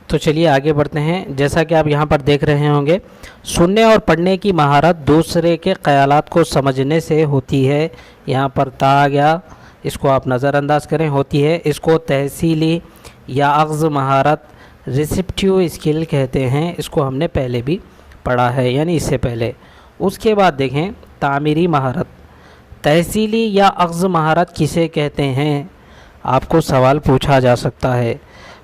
तो चलिए आगे बढ़ते हैं। जैसा कि आप यहाँ पर देख रहे होंगे, सुनने और पढ़ने की महारत दूसरे के ख़यालात को समझने से होती है। यहाँ पर ता आ गया, इसको आप नज़रअंदाज करें, होती है। इसको तहसीली या अग़्ज़ महारत, रिसेप्टिव स्किल कहते हैं। इसको हमने पहले भी पढ़ा है, यानी इससे पहले। उसके बाद देखें तामीरी महारत। तहसीली या अग़्ज़ महारत किसे कहते हैं? आपको सवाल पूछा जा सकता है।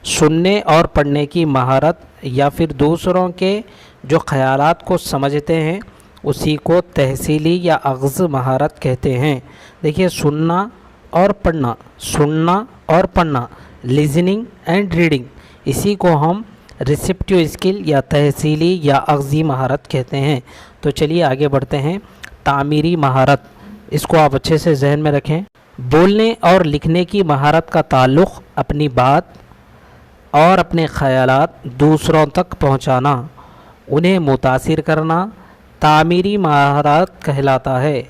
सुनने और पढ़ने की महारत या फिर दूसरों के जो ख़यालात को समझते हैं उसी को तहसीली या अग़्ज़ महारत कहते हैं। देखिए, सुनना और पढ़ना, सुनना और पढ़ना, लिसनिंग एंड रीडिंग, इसी को हम रिसेप्टिव स्किल या तहसीली या अग़्ज़ी महारत कहते हैं। तो चलिए आगे बढ़ते हैं। तामीरी महारत, इसको आप अच्छे से जहन में रखें। बोलने और लिखने की महारत का ताल्लुक़ अपनी बात और अपने ख़यालात दूसरों तक पहुंचाना, उन्हें मुतासिर करना तामीरी महारत कहलाता है।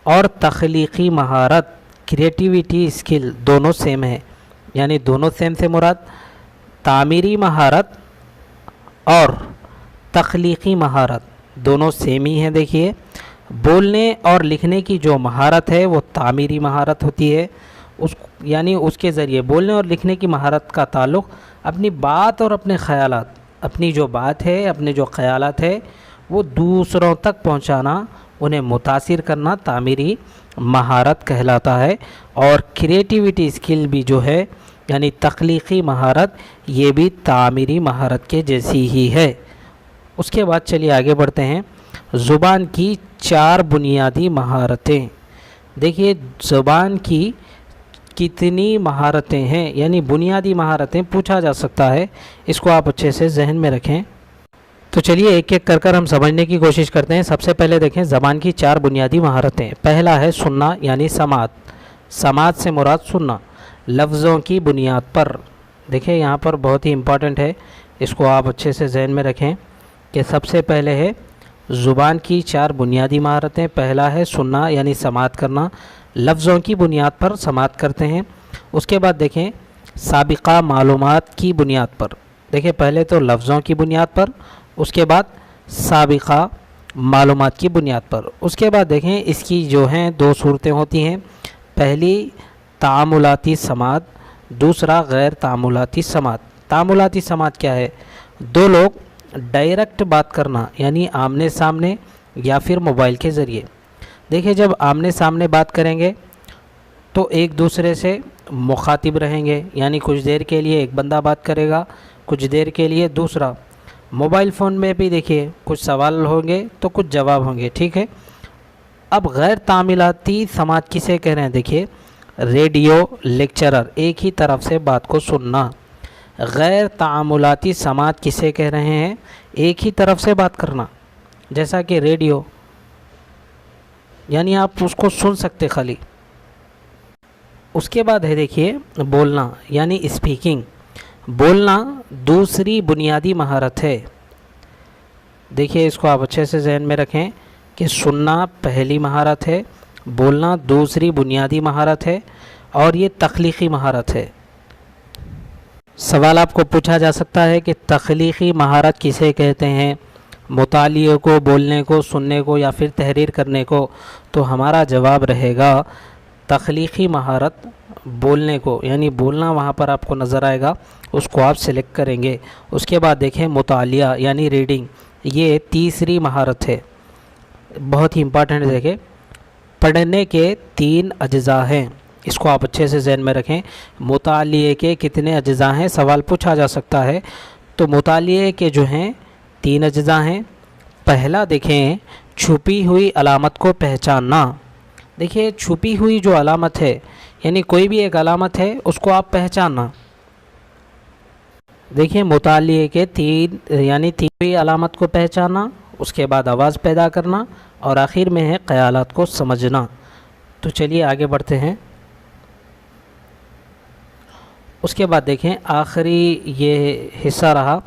और तख्लीक़ी महारत, क्रिएटिविटी स्किल, दोनों सेम है, यानी दोनों सेम से मुराद तामीरी महारत और तख्लीक़ी महारत दोनों सेम ही हैं। देखिए, बोलने और लिखने की जो महारत है वो तामीरी महारत होती है, यानी उसके ज़रिए बोलने और लिखने की महारत का ताल्लुक़ अपनी बात और अपने ख़यालात, अपनी जो बात है, अपने जो ख़यालात है वो दूसरों तक पहुंचाना, उन्हें मुतासिर करना तामीरी महारत कहलाता है। और क्रिएटिविटी स्किल भी जो है, यानी तख्लीक़ी महारत, ये भी तामीरी महारत के जैसी ही है। उसके बाद चलिए आगे बढ़ते हैं। ज़ुबान की 4 बुनियादी महारतें। देखिए, ज़ुबान की कितनी महारतें हैं, यानी बुनियादी महारतें पूछा जा सकता है। इसको आप अच्छे से जहन में रखें। तो चलिए एक एक कर हम समझने की कोशिश करते हैं। सबसे पहले देखें ज़बान की 4 बुनियादी महारतें। पहला है सुनना यानी समात। समात से मुराद सुनना। लफ्ज़ों की बुनियाद पर, देखिए यहाँ पर बहुत ही इम्पॉर्टेंट है, इसको आप अच्छे से जहन में रखें कि सबसे पहले है ज़ुबान की 4 बुनियादी महारतें। पहला है सुनना यानी समात करना, लफ्ज़ों की बुनियाद पर समात करते हैं। उसके बाद देखें साबिक़ा मालूमात की बुनियाद पर। देखिए पहले तो लफ्ज़ों की बुनियाद पर, उसके बाद साबिक़ा मालूमात की बुनियाद पर। उसके बाद देखें इसकी जो हैं 2 सूरतें होती हैं। पहली तामुलाती समात, दूसरा गैर तामुलाती समात। तामुलाती समात क्या है? 2 लोग डायरेक्ट बात करना यानी आमने सामने या फिर मोबाइल के ज़रिए। देखिए जब आमने सामने बात करेंगे तो एक दूसरे से मुखातिब रहेंगे, यानी कुछ देर के लिए एक बंदा बात करेगा, कुछ देर के लिए दूसरा। मोबाइल फ़ोन में भी देखिए कुछ सवाल होंगे तो कुछ जवाब होंगे, ठीक है। अब गैर तामिलाती समात किसे कह रहे हैं? देखिए रेडियो लेक्चरर, एक ही तरफ से बात को सुनना। गैर तामुलाती समात किसे कह रहे हैं? एक ही तरफ से बात करना, जैसा कि रेडियो, यानी आप उसको सुन सकते खाली। उसके बाद है देखिए बोलना यानी स्पीकिंग। बोलना दूसरी बुनियादी महारत है। देखिए इसको आप अच्छे से जहन में रखें कि सुनना पहली महारत है, बोलना दूसरी बुनियादी महारत है और ये तख्लीक़ी महारत है। सवाल आपको पूछा जा सकता है कि तख्लीक़ी महारत किसे कहते हैं? मुतालिए को, बोलने को, सुनने को या फिर तहरीर करने को? तो हमारा जवाब रहेगा तख्लीक़ी महारत बोलने को, यानी बोलना वहाँ पर आपको नज़र आएगा, उसको आप सिलेक्ट करेंगे। उसके बाद देखें मुतालिया यानी रीडिंग, ये तीसरी महारत है, बहुत ही इम्पॉर्टेंट। देखें पढ़ने के 3 अज्ज़ा हैं, इसको आप अच्छे से जहन में रखें। मुतालिए के कितने अज्ज़ा हैं सवाल पूछा जा सकता है। तो मुतालिए के जो हैं 3 अज्ज़ा हैं। पहला देखें छुपी हुई अलामत को पहचानना। देखिए छुपी हुई जो अलामत है, यानी कोई भी एक अलामत है उसको आप पहचानना। देखिए मुतालिए के 3 हुई अलामत को पहचानना, उसके बाद आवाज़ पैदा करना और आखिर में है ख़यालात को समझना। तो चलिए आगे बढ़ते हैं। उसके बाद देखें आखिरी ये हिस्सा रहा,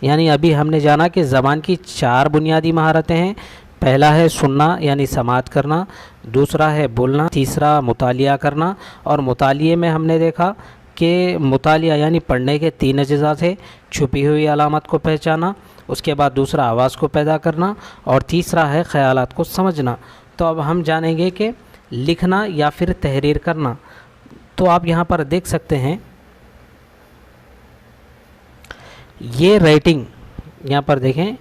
यानी अभी हमने जाना कि ज़बान की 4 बुनियादी महारतें हैं। पहला है सुनना यानी समात करना, दूसरा है बोलना, तीसरा मुतालिया करना। और मुतालिए में हमने देखा कि मुतालिया यानी पढ़ने के 3 अज्ज़ा थे। छुपी हुई अलामत को पहचाना, उसके बाद दूसरा आवाज़ को पैदा करना और तीसरा है ख़यालात को समझना। तो अब हम जानेंगे कि लिखना या फिर तहरीर करना। तो आप यहाँ पर देख सकते हैं ये राइटिंग, यहाँ पर देखें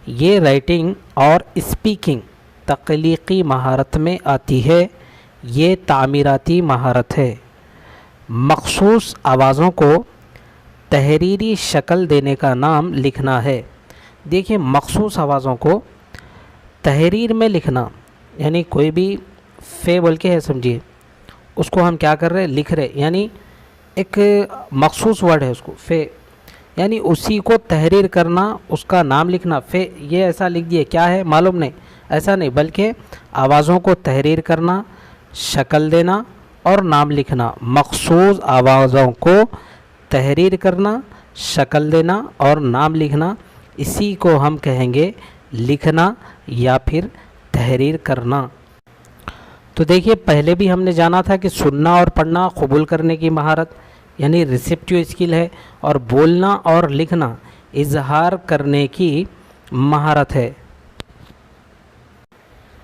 ये राइटिंग और स्पीकिंग तख्लीक़ी महारत में आती है। ये तामीराती महारत है। मख़सूस आवाज़ों को तहरीरी शक्ल देने का नाम लिखना है। देखिए मख़सूस आवाज़ों को तहरीर में लिखना, यानी कोई भी फ़े बोल के है समझिए, उसको हम क्या कर रहे हैं? लिख रहे, यानी एक मख़सूस वर्ड है उसको फ़े, यानी उसी को तहरीर करना, उसका नाम लिखना। फ़े ये ऐसा लिख दिए, क्या है मालूम नहीं, ऐसा नहीं, बल्कि आवाज़ों को तहरीर करना, शक्ल देना और नाम लिखना। मख़सूस आवाज़ों को तहरीर करना, शक्ल देना और नाम लिखना, इसी को हम कहेंगे लिखना या फिर तहरीर करना। तो देखिए पहले भी हमने जाना था कि सुनना और पढ़ना कबूल करने की महारत यानी रिसेप्टिव स्किल है, और बोलना और लिखना इजहार करने की महारत है।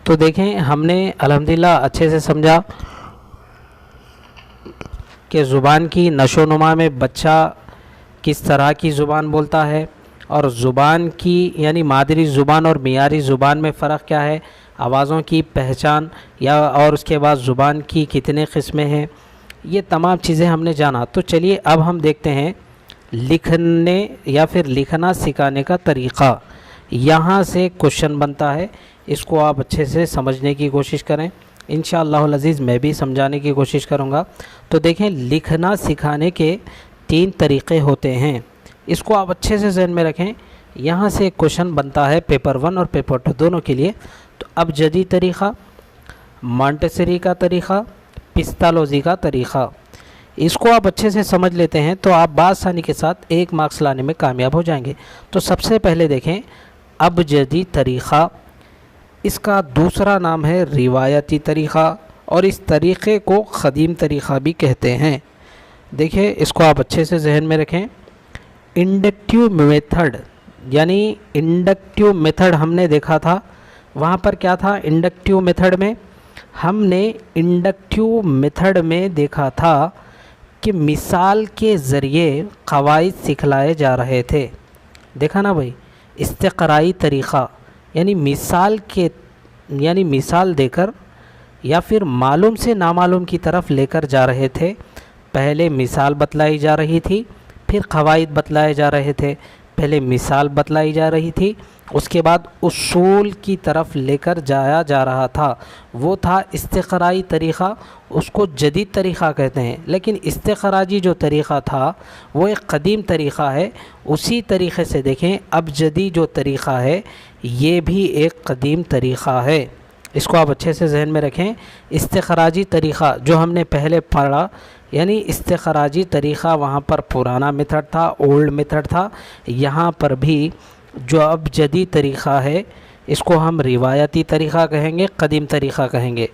तो देखें हमने अल्हम्दुलिल्लाह अच्छे से समझा कि ज़ुबान की नशोनुमा में बच्चा किस तरह की ज़ुबान बोलता है और ज़ुबान की यानी मादरी ज़ुबान और मियारी ज़ुबान में फ़र्क क्या है, आवाज़ों की पहचान या और उसके बाद ज़ुबान की कितने क़िस्में हैं, ये तमाम चीज़ें हमने जाना। तो चलिए अब हम देखते हैं लिखने या फिर लिखना सिखाने का तरीक़ा। यहाँ से क्वेश्चन बनता है, इसको आप अच्छे से समझने की कोशिश करें। इंशाअल्लाह अज़ीज़ मैं भी समझाने की कोशिश करूँगा। तो देखें, लिखना सिखाने के 3 तरीक़े होते हैं, इसको आप अच्छे से ज़हन में रखें। यहाँ से एक क्वेश्चन बनता है पेपर 1 और पेपर 2 दोनों के लिए। तो अबजदी तरीक़ा, मॉन्टेसरी का तरीक़ा, पिस्तालोजी का तरीक़ा, इसको आप अच्छे से समझ लेते हैं तो आप बासानी के साथ 1 मार्क्स लाने में कामयाब हो जाएंगे। तो सबसे पहले देखें अबजदी तरीक़ा, इसका दूसरा नाम है रिवायती तरीक़ा और इस तरीक़े को क़दीम तरीक़ा भी कहते हैं। देखिए, इसको आप अच्छे से जहन में रखें। इंडक्टिव मेथड, यानी इंडक्टिव मेथड हमने देखा था, वहाँ पर क्या था इंडक्टिव मेथड में? हमने इंडक्टिव मेथड में देखा था कि मिसाल के ज़रिए क़वाइद सिखलाए जा रहे थे। देखा ना भाई, इस्तिक़राई तरीक़ा यानी मिसाल देकर या फिर मालूम से नामालूम की तरफ लेकर जा रहे थे। पहले मिसाल बतलाई जा रही थी, फिर क़वाइद बतलाए जा रहे थे। पहले मिसाल बतलाई जा रही थी, उसके बाद उसूल की तरफ लेकर जाया जा रहा था, वो था इस्तिक़राई तरीक़ा, उसको जदीद तरीक़ा कहते हैं। लेकिन इस्तिक़राजी जो तरीक़ा था वो एक क़दीम तरीक़ा है। उसी तरीक़े से देखें अबजदी जो तरीक़ा है ये भी एक क़दीम तरीक़ा है, इसको आप अच्छे से जहन में रखें। इस्तिख़राजी तरीक़ा जो हमने पहले पढ़ा, यानी इस्तिख़राजी तरीक़ा वहाँ पर पुराना मेथड था, ओल्ड मेथड था। यहाँ पर भी जो अब जदीद तरीक़ा है इसको हम रिवायती तरीक़ा कहेंगे, क़दीम तरीक़ा कहेंगे।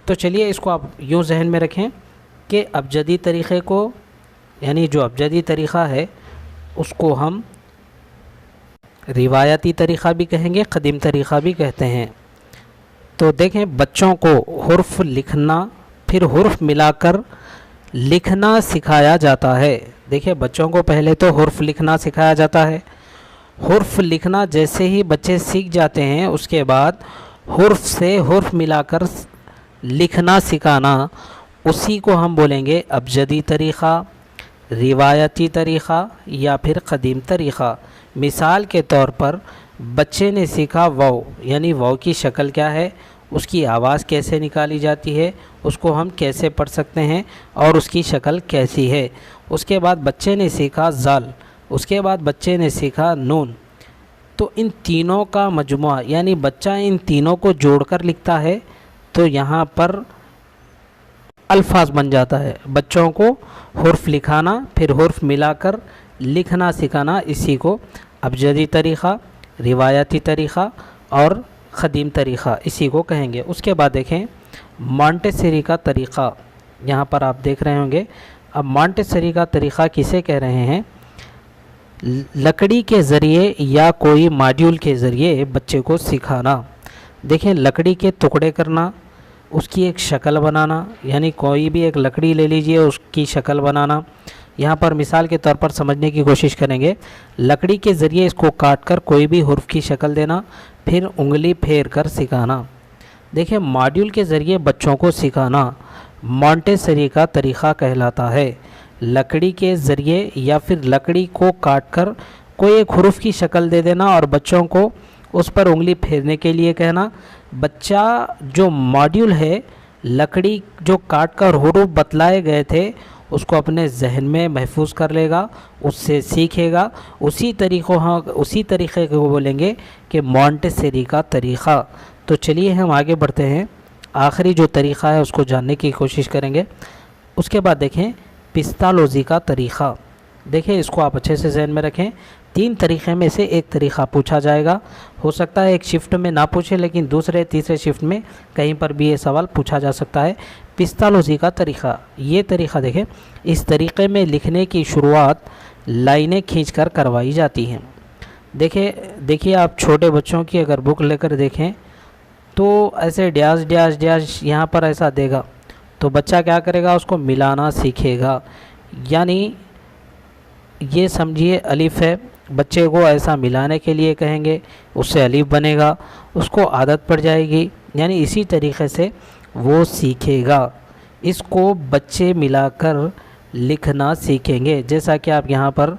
तो चलिए इसको आप यूँ जहन में रखें कि अब जदीद तरीक़े को, यानी जो अब जदीद तरीक़ा है उसको हम रिवायती तरीक़ा भी कहेंगे, क़दीम तरीक़ा भी कहते हैं। तो देखें, बच्चों को हुर्फ़ लिखना फिर हुर्फ़ मिलाकर लिखना सिखाया जाता है। देखिए, बच्चों को पहले तो हुर्फ़ लिखना सिखाया जाता है। हुर्फ़ लिखना जैसे ही बच्चे सीख जाते हैं उसके बाद हुर्फ़ से हुर्फ़ मिलाकर लिखना सिखाना, उसी को हम बोलेंगे अबजदी तरीक़ा, रिवायती तरीक़ा या फिर क़दीम तरीक़ा। मिसाल के तौर पर बच्चे ने सीखा वाव, यानी वाव की शक्ल क्या है, उसकी आवाज़ कैसे निकाली जाती है, उसको हम कैसे पढ़ सकते हैं और उसकी शक्ल कैसी है। उसके बाद बच्चे ने सीखा ज़ाल, उसके बाद बच्चे ने सीखा नून। तो इन तीनों का मजमुआ, यानी बच्चा इन तीनों को जोड़कर लिखता है तो यहाँ पर अल्फाज बन जाता है। बच्चों को हुर्फ़ लिखाना फिर हुर्फ़ मिलाकर लिखना सिखाना, इसी को अबजदी तरीक़ा, रिवायती तरीक़ा और क़दीम तरीक़ा इसी को कहेंगे। उसके बाद देखें मॉन्टेसरी का तरीक़ा, यहाँ पर आप देख रहे होंगे। अब मॉन्टेसरी का तरीक़ा किसे कह रहे हैं? लकड़ी के ज़रिए या कोई मॉड्यूल के ज़रिए बच्चे को सिखाना। देखें, लकड़ी के टुकड़े करना, उसकी एक शक्ल बनाना, यानी कोई भी एक लकड़ी ले लीजिए उसकी शक्ल बनाना। यहाँ पर मिसाल के तौर पर समझने की कोशिश करेंगे। लकड़ी के ज़रिए इसको काट कर कोई भी हुर्फ़ की शक्ल देना, फिर उंगली फेर कर सिखाना। देखिए, मॉड्यूल के ज़रिए बच्चों को सिखाना मॉन्टेसरी का तरीक़ा कहलाता है। लकड़ी के ज़रिए या फिर लकड़ी को काट कर कोई एक हुर्फ़ की शक्ल दे देना और बच्चों को उस पर उंगली फेरने के लिए कहना। बच्चा जो मॉड्यूल है, लकड़ी जो काट कर हुर्फ़ बतलाए गए थे उसको अपने जहन में महफूज कर लेगा, उससे सीखेगा। उसी तरीक़े को बोलेंगे कि मॉन्टेसरी का तरीक़ा। तो चलिए हम आगे बढ़ते हैं, आखिरी जो तरीक़ा है उसको जानने की कोशिश करेंगे। उसके बाद देखें पिस्तालोजी का तरीक़ा। देखिए, इसको आप अच्छे से जहन में रखें। 3 तरीक़े में से एक तरीक़ा पूछा जाएगा। हो सकता है एक शिफ्ट में ना पूछे, लेकिन दूसरे तीसरे शिफ्ट में कहीं पर भी ये सवाल पूछा जा सकता है। पिस्तालोजी का तरीक़ा, ये तरीक़ा देखें, इस तरीक़े में लिखने की शुरुआत लाइनें खींचकर करवाई जाती हैं। देखिए आप छोटे बच्चों की अगर बुक लेकर देखें तो ऐसे डैश डैश डैश यहाँ पर ऐसा देगा, तो बच्चा क्या करेगा, उसको मिलाना सीखेगा। यानी ये समझिए अलिफ है, बच्चे को ऐसा मिलाने के लिए कहेंगे, उससे अलिफ बनेगा, उसको आदत पड़ जाएगी, यानी इसी तरीक़े से वो सीखेगा। इसको बच्चे मिलाकर लिखना सीखेंगे। जैसा कि आप यहाँ पर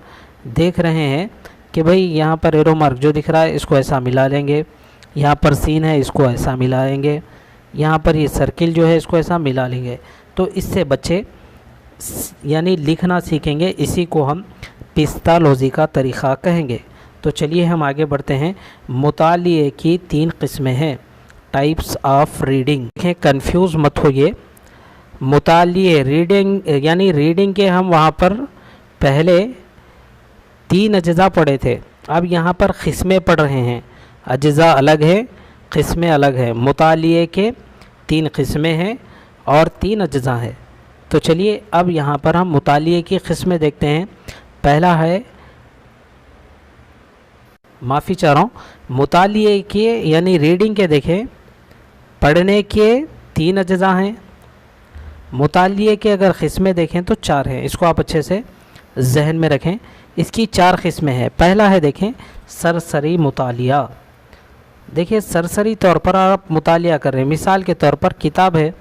देख रहे हैं कि भाई यहाँ पर एरो मार्क जो दिख रहा है इसको ऐसा मिला लेंगे, यहाँ पर सीन है इसको ऐसा मिलाएंगे, यहाँ पर ये सर्किल जो है इसको ऐसा मिला लेंगे, तो इससे बच्चे यानी लिखना सीखेंगे। इसी को हम पिस्तालोजी का तरीक़ा कहेंगे। तो चलिए हम आगे बढ़ते हैं। मुतालिए की 3 किस्में हैं, टाइप्स ऑफ रीडिंग। देखें, कंफ्यूज मत होइए। मुतालिए रीडिंग यानी रीडिंग के हम वहाँ पर पहले 3 अज्जा पढ़े थे, अब यहाँ पर किस्में पढ़ रहे हैं। अज्जा अलग है, किस्में अलग है। मुतालिए के 3 किस्में हैं और 3 अज्जा है। तो चलिए अब यहाँ पर हम मुतालिए की किस्में देखते हैं। पहला है, माफ़ी चाह रहा हूँ, मुतालिए के यानी रीडिंग के देखें, पढ़ने के 3 अज्जा हैं। मुतालिए के अगर किस्में देखें तो 4 हैं। इसको आप अच्छे से जहन में रखें। इसकी 4 किस्में हैं। पहला है देखें सरसरी मुतालिया। देखिए सरसरी तौर पर आप मुतालिया कर रहे हैं, मिसाल के तौर पर किताब है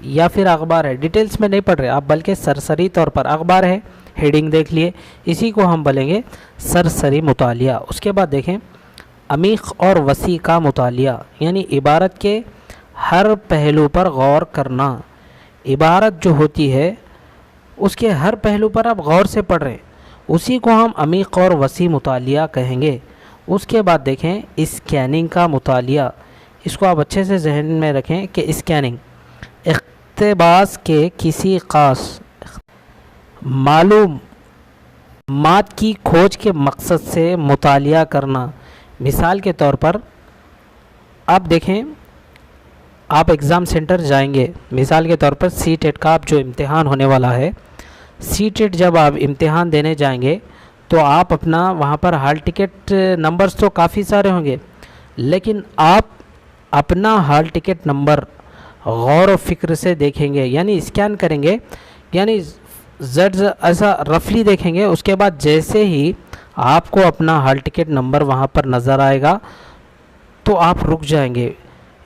या फिर अखबार है, डिटेल्स में नहीं पढ़ रहे आप, बल्कि सरसरी तौर पर अखबार है, हेडिंग देख लिए, इसी को हम बोलेंगे सरसरी मुतालिया। उसके बाद देखें अमीक़ और वसी का मुतालिया, यानी इबारत के हर पहलू पर गौर करना। इबारत जो होती है उसके हर पहलू पर आप गौर से पढ़ रहे हैं, उसी को हम अमीक़ और वसी मुतालिया कहेंगे। उसके बाद देखें स्कैनिंग का मुतालिया। इसको आप अच्छे से जहन में रखें कि स्कैनिंग इक़्तिबास के किसी ख़ास मालूमात की खोज के मकसद से मुतालिया करना। मिसाल के तौर पर आप देखें, आप एग्ज़ाम सेंटर जाएंगे, मिसाल के तौर पर सीटेट का आप जो इम्तिहान होने वाला है, सीटेट जब आप इम्तिहान देने जाएंगे तो आप अपना वहाँ पर हाल टिकट नंबर्स तो काफ़ी सारे होंगे, लेकिन आप अपना हाल टिकट नंबर गौर व फिक्र से देखेंगे, यानी स्कैन करेंगे, यानी जट ऐसा रफली देखेंगे। उसके बाद जैसे ही आपको अपना हाल टिकट नंबर वहाँ पर नज़र आएगा तो आप रुक जाएंगे,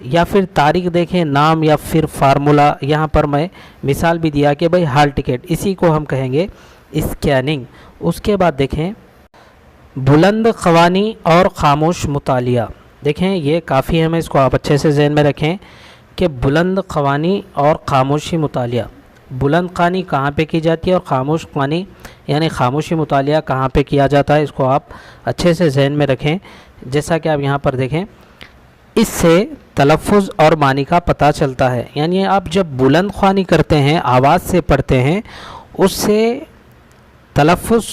या फिर तारीख देखें, नाम या फिर फार्मूला। यहाँ पर मैं मिसाल भी दिया कि भाई हाल टिकट, इसी को हम कहेंगे स्कैनिंग। उसके बाद देखें बुलंद ख़वानी और ख़ामोश मुतालिया। देखें ये काफ़ी है, मैं इसको आप अच्छे से जहन में रखें कि बुलंद ख़वानी और ख़ामोशी मुतालिया। बुलंद ख़वानी कहाँ पे की जाती है और ख़ामोश ख़वानी यानी ख़ामोशी मुतालिया कहाँ पे किया जाता है, इसको आप अच्छे से जहन में रखें। जैसा कि आप यहाँ पर देखें, इससे तलफ़ुज़ और मानी का पता चलता है। यानी आप जब बुलंद ख़वानी करते हैं, आवाज़ से पढ़ते हैं, उससे तलफ़ुज़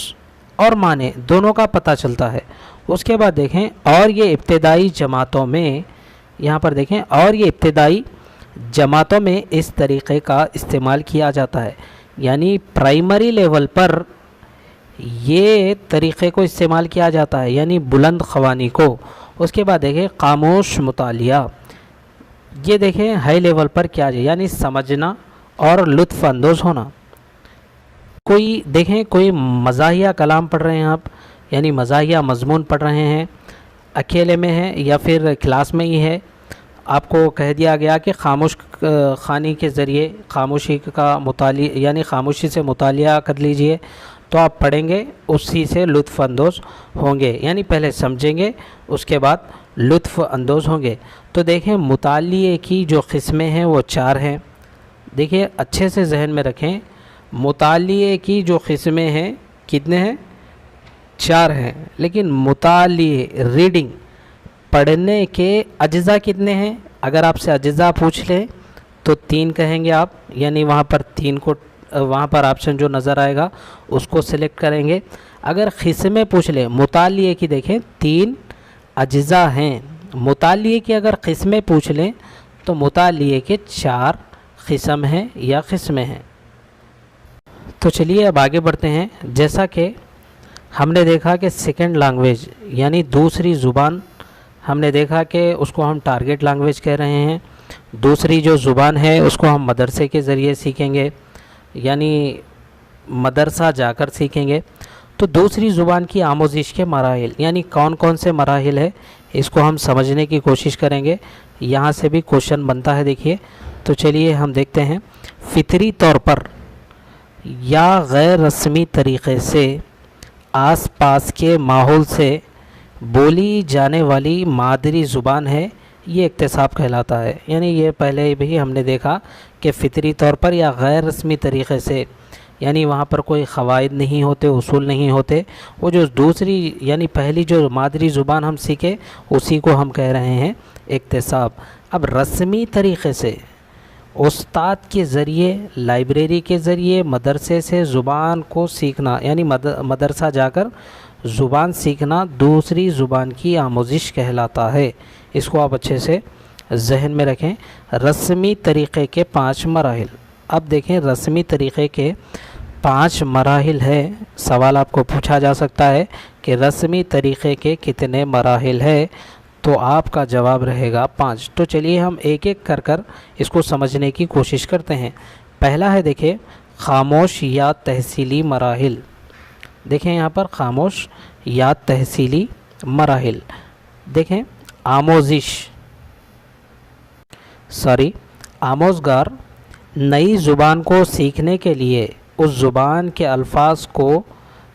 और माने दोनों का पता चलता है। उसके बाद देखें और ये इब्तिदाई जमातों में, यहाँ पर देखें और ये इब्तिदाई जमातों में इस तरीक़े का इस्तेमाल किया जाता है, यानी प्राइमरी लेवल पर ये तरीक़े को इस्तेमाल किया जाता है, यानी बुलंद ख़वानी को। उसके बाद देखें ख़ामोश मुतालिया। ये देखें हाई लेवल पर क्या है, यानी समझना और लुत्फ़ अंदोज़ होना। कोई देखें कोई मज़ाहिया कलाम पढ़ रहे हैं आप, यानी मज़ाहिया मज़मून पढ़ रहे हैं, अकेले में है या फिर क्लास में ही है, आपको कह दिया गया कि खामोश ख़ानी के ज़रिए खामोशी का मुतालिया यानी खामोशी से मुतालिया कर लीजिए, तो आप पढ़ेंगे, उसी से लुत्फ़ अंदोज़ होंगे, यानी पहले समझेंगे उसके बाद लुत्फ़ अंदोज़ होंगे। तो देखें मुतालिए की जो किस्में हैं वो 4 हैं। देखिए अच्छे से जहन में रखें, मुतालिए की जो किस्में हैं कितने हैं, 4 हैं। लेकिन मुतालिए रीडिंग पढ़ने के अज्जा कितने हैं, अगर आपसे अज्जा पूछ लें तो 3 कहेंगे आप, यानी वहाँ पर 3 को वहाँ पर ऑप्शन जो नज़र आएगा उसको सिलेक्ट करेंगे। अगर किस्में पूछ लें मुतालिए की, देखें 3 अज्जा हैं। मुतालिए की अगर किस्में पूछ लें तो मुतालिए के 4 किस्म हैं या किस्में हैं। तो चलिए अब आगे बढ़ते हैं। जैसा कि हमने देखा कि सेकंड लैंग्वेज यानी दूसरी ज़ुबान, हमने देखा कि उसको हम टारगेट लैंग्वेज कह रहे हैं। दूसरी जो ज़ुबान है उसको हम मदरसे के ज़रिए सीखेंगे, यानी मदरसा जाकर सीखेंगे। तो दूसरी ज़ुबान की आमोज़िश के मराहिल, यानी कौन कौन से मराहिल है, इसको हम समझने की कोशिश करेंगे। यहाँ से भी क्वेश्चन बनता है, देखिए। तो चलिए हम देखते हैं। फितरी तौर पर या गैर रस्मी तरीक़े से आस पास के माहौल से बोली जाने वाली मादरी ज़ुबान है ये इक्तिसाब कहलाता है। यानी ये पहले भी हमने देखा कि फ़ितरी तौर पर या गैर रस्मी तरीक़े से, यानी वहाँ पर कोई क़वाइद नहीं होते, उसूल नहीं होते, वो जो दूसरी यानी पहली जो मादरी ज़ुबान हम सीखे उसी को हम कह रहे हैं इक्तिसाब। अब रस्मी तरीक़े से उस्ताद के ज़रिए, लाइब्रेरी के ज़रिए, मदरसे से ज़ुबान को सीखना, यानी मदरसा जाकर ज़ुबान सीखना दूसरी ज़ुबान की आमोज़िश कहलाता है। इसको आप अच्छे से जहन में रखें। रस्मी तरीक़े के 5 मराहिल। अब देखें रस्मी तरीक़े के 5 मराहिल है। सवाल आपको पूछा जा सकता है कि रस्मी तरीक़े के कितने मराहिल है, तो आपका जवाब रहेगा 5। तो चलिए हम एक एक कर इसको समझने की कोशिश करते हैं। पहला है देखिए खामोश या तहसीली मराहिल। देखें यहाँ पर खामोश या तहसीली मराहिल। देखें आमोज़गार नई ज़ुबान को सीखने के लिए उस ज़ुबान के अल्फाज को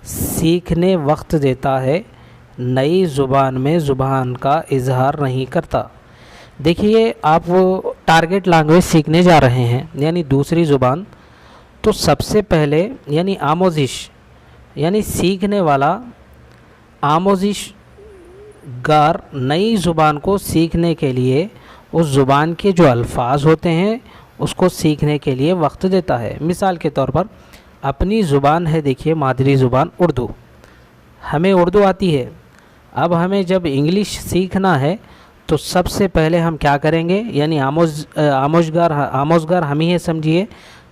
सीखने वक्त देता है, नई ज़ुबान में ज़ुबान का इजहार नहीं करता। देखिए आप वो टारगेट लैंग्वेज सीखने जा रहे हैं यानी दूसरी ज़ुबान, तो सबसे पहले यानी आमोज़िश यानी सीखने वाला आमोज़िशगार नई ज़ुबान को सीखने के लिए उस ज़ुबान के जो अल्फाज होते हैं उसको सीखने के लिए वक्त देता है। मिसाल के तौर पर अपनी ज़ुबान है, देखिए मादरी ज़ुबान उर्दू, हमें उर्दू आती है। अब हमें जब इंग्लिश सीखना है तो सबसे पहले हम क्या करेंगे, यानी आमोज़गार हम ही है समझिए,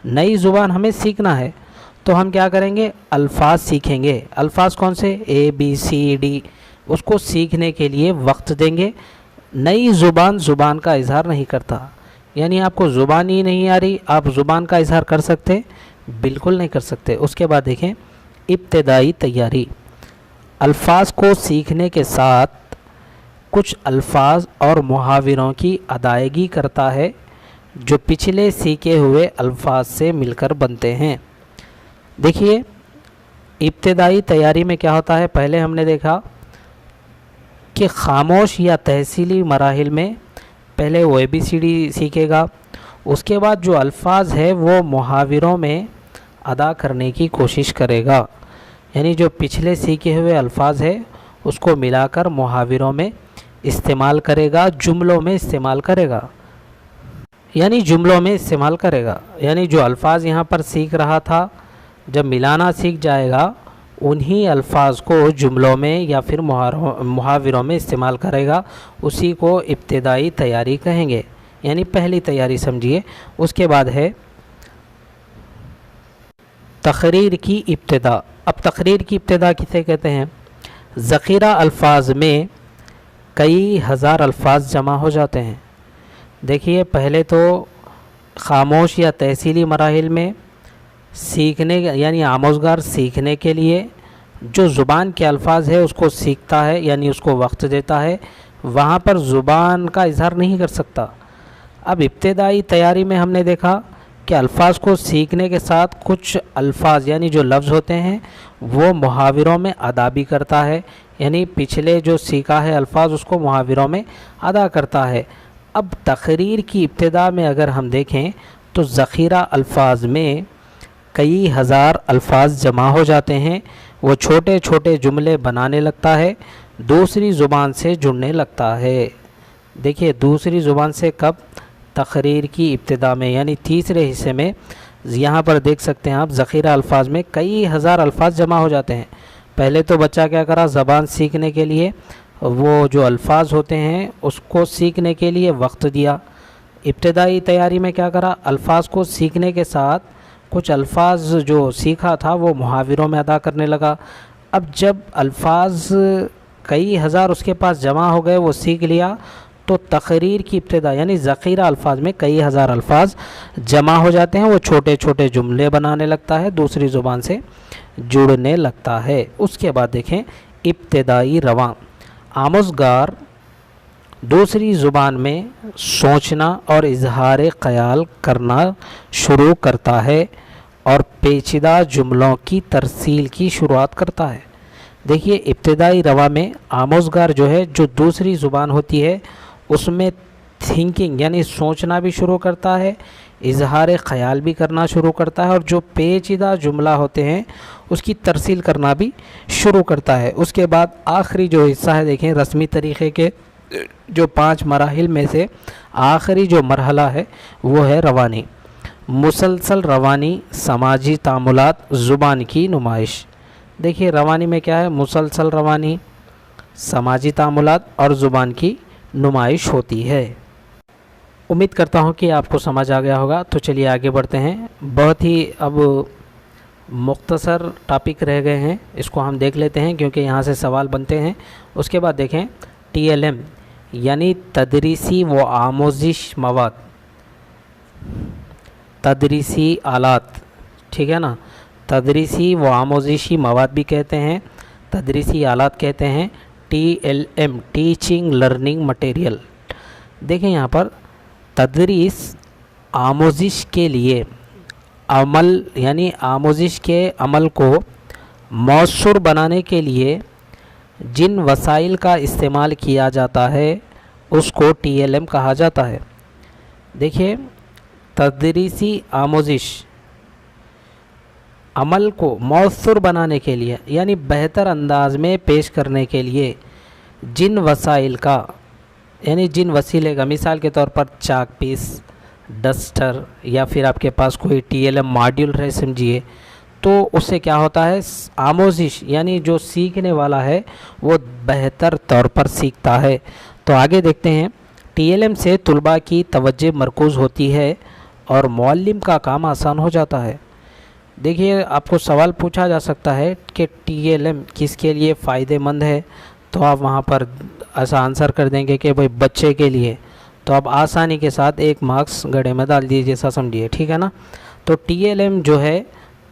नई ज़ुबान हमें सीखना है तो हम क्या करेंगे, अल्फाज सीखेंगे। अल्फाज कौन से, ABCD, उसको सीखने के लिए वक्त देंगे। नई ज़ुबान का इजहार नहीं करता, यानी आपको ज़ुबान ही नहीं आ रही, आप ज़ुबान का इजहार कर सकते, बिल्कुल नहीं कर सकते। उसके बाद देखें इब्तिदाई तैयारी। अल्फाज को सीखने के साथ कुछ अल्फाज और मुहावरों की अदायगी करता है जो पिछले सीखे हुए अल्फाज से मिलकर बनते हैं। देखिए इब्तिदाई तैयारी में क्या होता है, पहले हमने देखा कि खामोश या तहसीली मराहिल में पहले वो ABCD सीखेगा, उसके बाद जो अल्फाज है वो मुहावरों में अदा करने की कोशिश करेगा, यानी जो पिछले सीखे हुए अल्फाज है उसको मिलाकर मुहावरों में इस्तेमाल करेगा, जुमलों में इस्तेमाल करेगा, यानी जो अल्फाज यहाँ पर सीख रहा था जब मिलाना सीख जाएगा उन्हीं अल्फाज को जुमलों में या फिर मुहावरों में इस्तेमाल करेगा। उसी को इब्तिदाई तैयारी कहेंगे, यानी पहली तैयारी समझिए। उसके बाद है तकरीर की इब्तिदा। अब तकरीर की इब्तिदा किसे कहते हैं, ज़ख़ीरा अल्फाज में कई हज़ार अल्फाज जमा हो जाते हैं। देखिए पहले तो खामोश या तहसीली मराहिल में सीखने यानी आमोज़गार सीखने के लिए जो ज़ुबान के अल्फाज है उसको सीखता है, यानी उसको वक्त देता है, वहाँ पर ज़ुबान का इजहार नहीं कर सकता। अब इब्तिदाई तैयारी में हमने देखा कि अल्फाज को सीखने के साथ कुछ अल्फाज यानी जो लफ्ज़ होते हैं वो मुहावरों में अदा भी करता है, यानी पिछले जो सीखा है अल्फाज उसको मुहावरों में अदा करता है। अब तकरीर की इब्तिदा में अगर हम देखें तो ज़ख़ीरा अल्फाज में कई हज़ार अल्फाज जमा हो जाते हैं, वो छोटे छोटे जुमले बनाने लगता है, दूसरी ज़ुबान से जुड़ने लगता है। देखिए दूसरी ज़ुबान से कब, तकरीर की इब्तिदा में, यानी तीसरे हिस्से में। यहाँ पर देख सकते हैं आप ज़ख़ीरा अल्फाज में कई हज़ार अल्फाज जमा हो जाते हैं। पहले तो बच्चा क्या करा, ज़बान सीखने के लिए वो जो अल्फाज होते हैं उसको सीखने के लिए वक्त दिया। इब्तिदाई तैयारी में क्या करा, अल्फाज को सीखने के साथ कुछ अल्फाज जो सीखा था वो मुहावरों में अदा करने लगा। अब जब अल्फाज कई हज़ार उसके पास जमा हो गए, वो सीख लिया, तो तकरीर की इब्तिदा यानी ज़ख़ीरा अल्फाज में कई हज़ार अल्फाज जमा हो जाते हैं, वो छोटे छोटे जुमले बनाने लगता है, दूसरी ज़ुबान से जुड़ने लगता है। उसके बाद देखें इब्तिदाई रवां। आमोज़गार दूसरी ज़ुबान में सोचना और इजहार ख़याल करना शुरू करता है और पेचीदा जुमलों की तरसील की शुरुआत करता है। देखिए इब्तिदाई रवा में आमोज़गार जो है, जो दूसरी ज़ुबान होती है उसमें थिंकिंग यानी सोचना भी शुरू करता है, इजहार ख़याल भी करना शुरू करता है, और जो पेचीदा जुमला होते हैं उसकी तरसील करना भी शुरू करता है। उसके बाद आखिरी जो हिस्सा है देखें, रस्मी तरीक़े के जो 5 मराहिल में से आखिरी जो मरहला है वो है रवानी। मुसलसल रवानी, समाजी तामुलात, ज़ुबान की नुमाइश। देखिए रवानी में क्या है, मुसलसल रवानी, समाजी तामुलात और ज़ुबान की नुमाइश होती है। उम्मीद करता हूँ कि आपको समझ आ गया होगा। तो चलिए आगे बढ़ते हैं। बहुत ही अब मुख्तसर टॉपिक रह गए हैं, इसको हम देख लेते हैं क्योंकि यहाँ से सवाल बनते हैं। उसके बाद देखें TLM यानी तदरीसी व आमोजिश मवाद, तदरीसी आलात, ठीक है ना। तदरीसी व आमोजिशी मवाद भी कहते हैं, तदरीसी आलात कहते हैं। TLM teaching learning material. देखें यहाँ पर तदरीस आमोजिश के लिए अमल यानी आमोजिश के अमल को मौसूर बनाने के लिए जिन वसाइल का इस्तेमाल किया जाता है उसको TLM कहा जाता है। देखिए तदरीसी आमोजिश अमल को मौसूर बनाने के लिए यानी बेहतर अंदाज में पेश करने के लिए जिन वसाइल का यानी जिन वसीले का, मिसाल के तौर पर चाक पीस, डस्टर या फिर आपके पास कोई TLM मॉड्यूल है समझिए, तो उससे क्या होता है, आमोजिश यानी जो सीखने वाला है वो बेहतर तौर पर सीखता है। तो आगे देखते हैं। TLM से तुलबा की तवज्जो मरकूज़ होती है और मुअल्लिम का काम आसान हो जाता है। देखिए आपको सवाल पूछा जा सकता है कि TLM किसके लिए फ़ायदेमंद है, तो आप वहाँ पर ऐसा आंसर कर देंगे कि भाई बच्चे के लिए, तो आप आसानी के साथ 1 मार्क्स गड़े में डाल दीजिए, जैसा समझिए, ठीक है ना। तो TLM जो है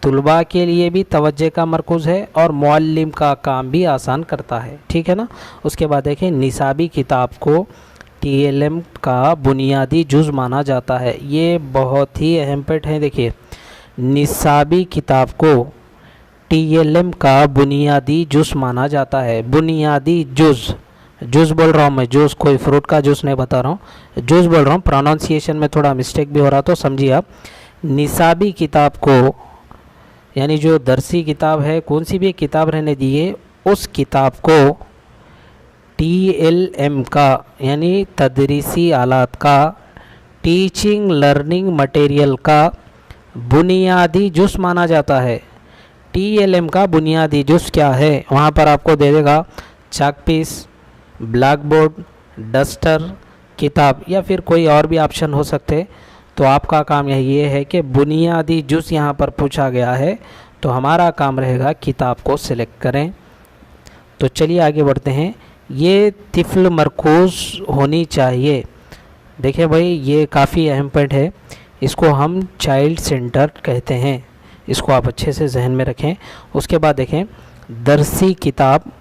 तुलबा के लिए भी तवज्जो का मरकूज़ है और मुअल्लिम का काम भी आसान करता है, ठीक है ना। उसके बाद देखें निसाबी किताब को TLM का बुनियादी जुज़ माना जाता है। ये बहुत ही अहम पॉइंट है। देखिए निसाबी किताब को TLM का बुनियादी जुज़ माना जाता है। बुनियादी जुज़ बोल रहा हूँ मैं, जूस कोई फ्रूट का जूस नहीं बता रहा हूँ, जूस बोल रहा हूँ। प्रोनाउंसिएशन में थोड़ा मिस्टेक भी हो रहा तो समझिए आप। निसाबी किताब को यानी जो दरसी किताब है, कौन सी भी किताब रहने दिए, उस किताब को TLM का यानी तदरीसी आलात का, टीचिंग लर्निंग मटेरियल का बुनियादी जुज़ माना जाता है। TLM का बुनियादी जुज़ क्या है, वहाँ पर आपको दे देगा चाक पीस, ब्लैक बोर्ड, डस्टर, किताब या फिर कोई और भी ऑप्शन हो सकते। तो आपका काम ये है कि बुनियादी जुज़ यहाँ पर पूछा गया है, तो हमारा काम रहेगा किताब को सिलेक्ट करें। तो चलिए आगे बढ़ते हैं। ये तिफ़्ल मरकूज़ होनी चाहिए। देखिए भाई ये काफ़ी अहम पॉइंट है, इसको हम चाइल्ड सेंटर कहते हैं, इसको आप अच्छे से जहन में रखें। उसके बाद देखें दरसी किताब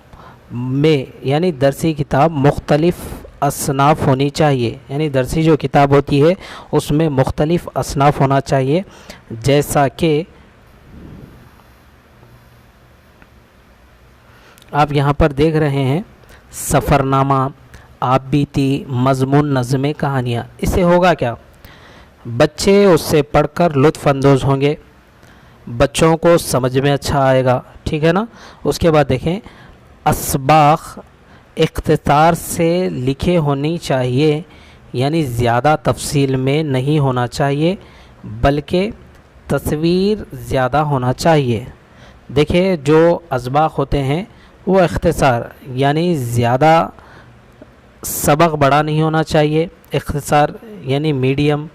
में यानी दरसी किताब मुख्तलिफ़ असनाफ़ होनी चाहिए, यानी दरसी जो किताब होती है उसमें मुख्तलिफ़ असनाफ़ होना चाहिए। जैसा कि आप यहाँ पर देख रहे हैं सफ़रनामा, आप बीती, मज़मून, नज़्में, कहानियाँ। इससे होगा क्या, बच्चे उससे पढ़कर लुत्फ़ अंदोज़ होंगे, बच्चों को समझ में अच्छा आएगा, ठीक है ना। उसके बाद देखें असबाक़ इख्तिसार से लिखे होनी चाहिए, यानी ज़्यादा तफसील में नहीं होना चाहिए बल्कि तस्वीर ज़्यादा होना चाहिए। देखिए जो असबाक़ होते हैं वो इख्तिसार यानी ज़्यादा सबक बड़ा नहीं होना चाहिए, इख्तिसार यानी मीडियम,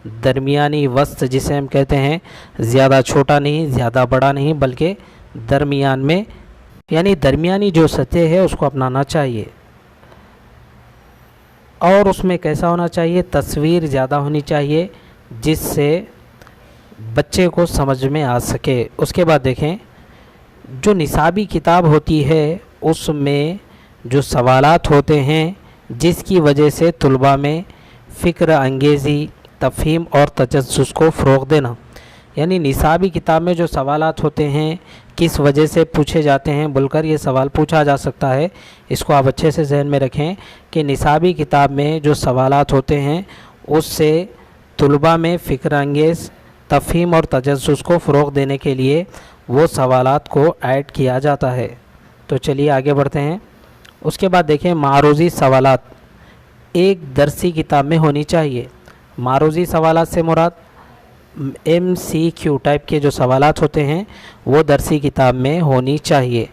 दरमियानी, वस्त जिसे हम कहते हैं, ज़्यादा छोटा नहीं ज़्यादा बड़ा नहीं बल्कि दरमियान में, यानी दरमियानी जो सतह है उसको अपनाना चाहिए। और उसमें कैसा होना चाहिए, तस्वीर ज़्यादा होनी चाहिए जिससे बच्चे को समझ में आ सके। उसके बाद देखें जो निसाबी किताब होती है उसमें जो सवालात होते हैं जिसकी वजह से तुलबा में फ़िक्र अंगेज़ी, तफ़हीम और तजस्सुस को फ़रोग़ देना, यानी निसाबी किताब में जो सवालात होते हैं किस वजह से पूछे जाते हैं बोलकर ये सवाल पूछा जा सकता है। इसको आप अच्छे से जहन में रखें कि निसाबी किताब में जो सवालात होते हैं उससे तुलबा में फ़िक्र अंगेज़ तफ़हीम और तजस्सुस को फ़रोग़ देने के लिए वो सवालात को ऐड किया जाता है। तो चलिए आगे बढ़ते हैं। उसके बाद देखें मारूज़ी सवालात एक दरसी किताब में होनी चाहिए। मारूज़ी सवालात से मुराद MCQ टाइप के जो सवालात होते हैं वो दरसी किताब में होनी चाहिए,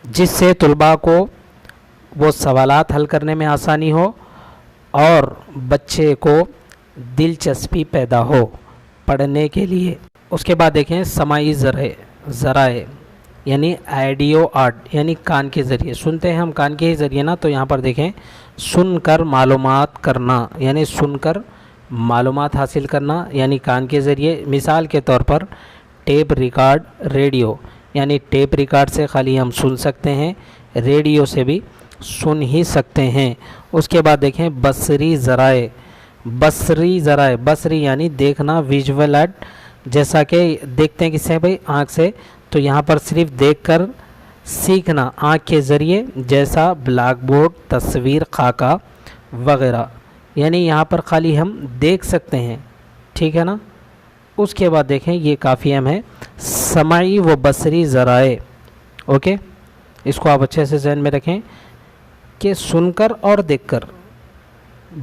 जिससे तुलबा को वो सवालात हल करने में आसानी हो और बच्चे को दिलचस्पी पैदा हो पढ़ने के लिए। उसके बाद देखें समाई ज़राए यानी ऑडियो आर्ट यानी कान के ज़रिए सुनते हैं हम कान के ही ज़रिए ना। तो यहाँ पर देखें सुनकर मालूमात करना यानी सुनकर मालूमात हासिल करना यानी कान के ज़रिए। मिसाल के तौर पर टेप रिकॉर्ड रेडियो यानी टेप रिकॉर्ड से खाली हम सुन सकते हैं, रेडियो से भी सुन ही सकते हैं। उसके बाद देखें बसरी ज़राए बसरी यानी देखना विजुअल आर्ट, जैसा कि देखते हैं किससे भाई आँख से, तो यहाँ पर सिर्फ देखकर सीखना आँख के ज़रिए, जैसा ब्लैक बोर्ड तस्वीर खाका वगैरह, यानी यहाँ पर खाली हम देख सकते हैं, ठीक है ना। उसके बाद देखें ये काफ़ी अहम है समाई व बसरी ज़राए। ओके, इसको आप अच्छे से जहन में रखें कि सुनकर और देखकर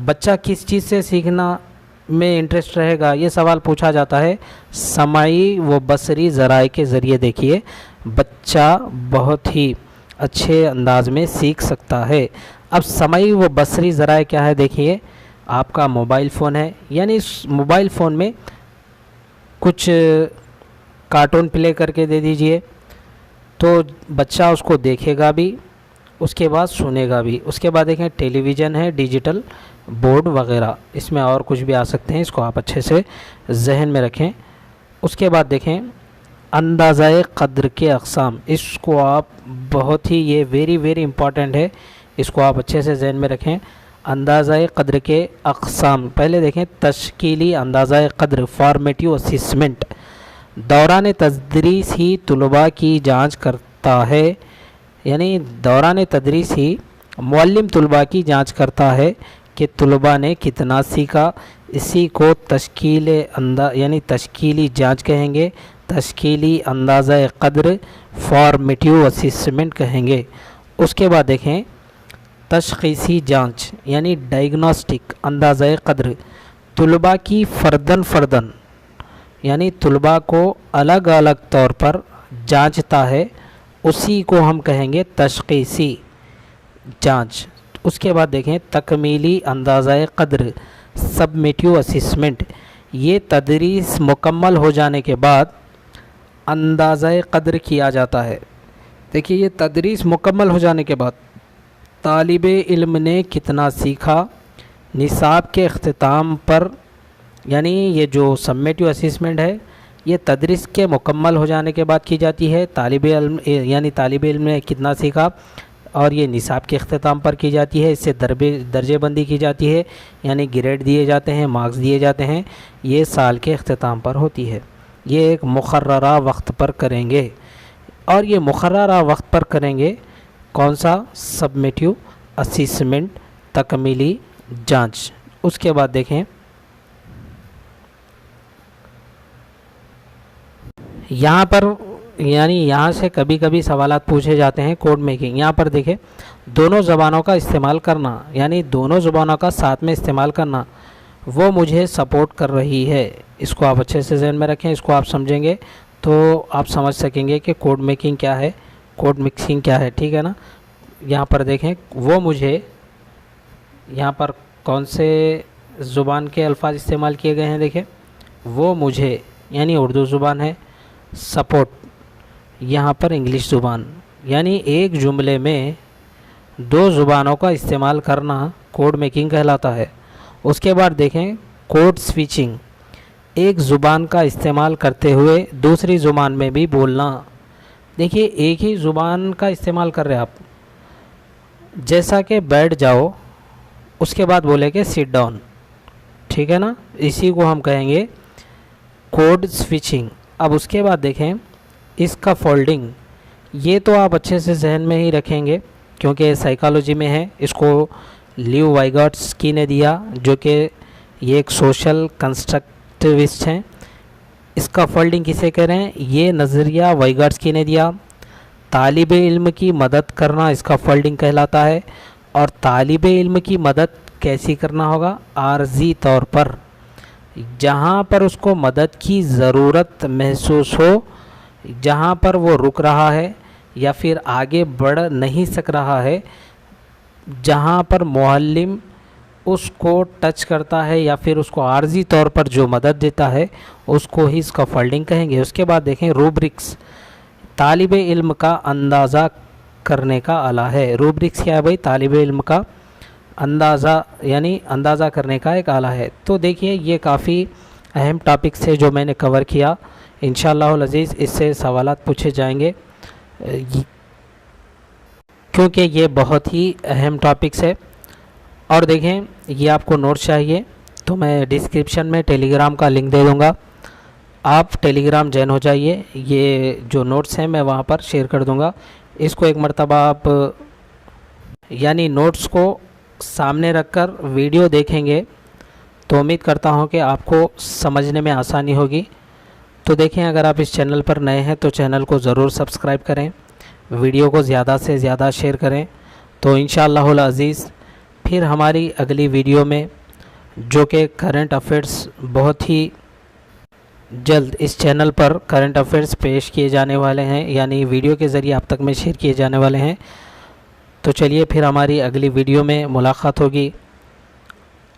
बच्चा किस चीज़ से सीखना में इंटरेस्ट रहेगा, ये सवाल पूछा जाता है। समाई व बसरी ज़राए के ज़रिए देखिए बच्चा बहुत ही अच्छे अंदाज में सीख सकता है। अब समाई व बसरी ज़राए क्या है, देखिए आपका मोबाइल फ़ोन है, यानी इस मोबाइल फ़ोन में कुछ कार्टून प्ले करके दे दीजिए तो बच्चा उसको देखेगा भी, उसके बाद सुनेगा भी। उसके बाद देखें टेलीविज़न है, डिजिटल बोर्ड वगैरह, इसमें और कुछ भी आ सकते हैं, इसको आप अच्छे से जहन में रखें। उसके बाद देखें अंदाज़ाए क़द्र के अक़साम, इसको आप बहुत ही ये वेरी इम्पॉर्टेंट है, इसको आप अच्छे से जहन में रखें। अंदाज़ाए क़द्र के अक़साम, पहले देखें तश्कीली अंदाज़ाए क़द्र फॉर्मेटिव असिसमेंट दौरान तदरीस ही तुलबा की जांच करता है, यानी दौरान तदरीस ही मुअल्लिम तुलबा की जांच करता है कि तुलबा ने कितना सीखा। इसी को यानी तश्कीली जांच कहेंगे, तश्कीली अंदाज़ा क़द्र फॉर्मेटिव असिसमेंट कहेंगे। उसके बाद देखें तशख़ीसी जांच यानी डायग्नोस्टिक अंदाज़ा क़द्र तुलबा की फ़र्दन यानी तुलबा को अलग अलग तौर पर जांचता है, उसी को हम कहेंगे तशख़ीसी जांच। उसके बाद देखें तकमीली अंदाज़ा क़द्र सबमिटिव असिसमेंट, ये तदरीस मुकम्मल हो जाने के बाद अंदाज़ा क़द्र किया जाता है। देखिए ये तदरीस मुकम्मल हो जाने के बाद तालिबे इल्म ने कितना सीखा, निसाब के इख्तिताम पर, यानी ये जो सबमिटिव असिसमेंट है ये तदरीस के मुकम्मल हो जाने के बाद की जाती है। तालिबे इल्म ने कितना सीखा और ये निसाब के इख्तिताम पर की जाती है। इससे दर्जेबंदी की जाती है, यानी ग्रेड दिए जाते हैं, मार्क्स दिए जाते हैं, ये साल के इख्तिताम पर होती है। ये एक मुक़र्ररा वक्त पर करेंगे, और ये मुक़र्ररा वक्त पर करेंगे कौन सा, सबमिटिव असिसमेंट तकमीली जांच। उसके बाद देखें यहाँ पर, यानी यहाँ से कभी कभी सवालात पूछे जाते हैं कोड मेकिंग। यहाँ पर देखें दोनों ज़बानों का इस्तेमाल करना, यानी दोनों ज़बानों का साथ में इस्तेमाल करना, वो मुझे सपोर्ट कर रही है। इसको आप अच्छे से ज़हन में रखें, इसको आप समझेंगे तो आप समझ सकेंगे कि कोड मेकिंग क्या है, कोड मिक्सिंग क्या है, ठीक है ना। यहाँ पर देखें वो मुझे, यहाँ पर कौन से ज़ुबान के अल्फाज इस्तेमाल किए गए हैं, देखें वो मुझे यानी उर्दू ज़ुबान है, सपोर्ट यहाँ पर इंग्लिश ज़ुबान, यानी एक जुमले में दो ज़ुबानों का इस्तेमाल करना कोड मेकिंग कहलाता है। उसके बाद देखें कोड स्विचिंग, एक ज़ुबान का इस्तेमाल करते हुए दूसरी ज़ुबान में भी बोलना। देखिए एक ही ज़ुबान का इस्तेमाल कर रहे हैं आप, जैसा कि बैठ जाओ उसके बाद बोले कि सिट डाउन, ठीक है ना। इसी को हम कहेंगे कोड स्विचिंग। अब उसके बाद देखें इसका फोल्डिंग, ये तो आप अच्छे से जहन में ही रखेंगे क्योंकि साइकोलॉजी में है। इसको लियो वाइगाट्स्की ने दिया, जो कि ये एक सोशल कंस्ट्रक्टिविस्ट हैं। इसका फोल्डिंग किसे कह रहे हैं, ये नज़रिया वाइगाट्स्की ने दिया। तालिब इल्म की मदद करना इसका फोल्डिंग कहलाता है। और तालिब इल्म की मदद कैसी करना होगा, आर्जी तौर पर, जहाँ पर उसको मदद की ज़रूरत महसूस हो, जहाँ पर वो रुक रहा है या फिर आगे बढ़ नहीं सक रहा है, जहाँ पर मुअल्लिम उसको टच करता है या फिर उसको आर्जी तौर पर जो मदद देता है, उसको ही इसका फोल्डिंग कहेंगे। उसके बाद देखें रूब्रिक्स, तालिब इल्म का अंदाज़ा करने का आला है। रूब्रिक्स क्या है भाई, तालिब इल्म का अंदाज़ा यानी अंदाज़ा करने का एक आला है। तो देखिए ये काफ़ी अहम टॉपिक्स है जो मैंने कवर किया। इंशाअल्लाह अज़ीज़ इससे सवालात पूछे जाएंगे क्योंकि ये बहुत ही अहम टॉपिक्स है। और देखें ये आपको नोट चाहिए तो मैं डिस्क्रिप्शन में टेलीग्राम का लिंक दे दूँगा, आप टेलीग्राम ज्वाइन हो जाइए। ये जो नोट्स हैं मैं वहाँ पर शेयर कर दूँगा। इसको एक मरतबा आप यानी नोट्स को सामने रखकर वीडियो देखेंगे तो उम्मीद करता हूँ कि आपको समझने में आसानी होगी। तो देखें अगर आप इस चैनल पर नए हैं तो चैनल को ज़रूर सब्सक्राइब करें, वीडियो को ज़्यादा से ज़्यादा शेयर करें। तो इंशाअल्लाहुल अज़ीज़ फिर हमारी अगली वीडियो में, जो कि करंट अफेयर्स, बहुत ही जल्द इस चैनल पर करंट अफेयर्स पेश किए जाने वाले हैं, यानी वीडियो के ज़रिए आप तक में शेयर किए जाने वाले हैं। तो चलिए फिर हमारी अगली वीडियो में मुलाकात होगी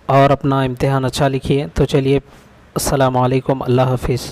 और अपना इम्तिहान अच्छा लिखिए। तो चलिए अस्सलामु अलैकुम, अल्लाह हाफिज़।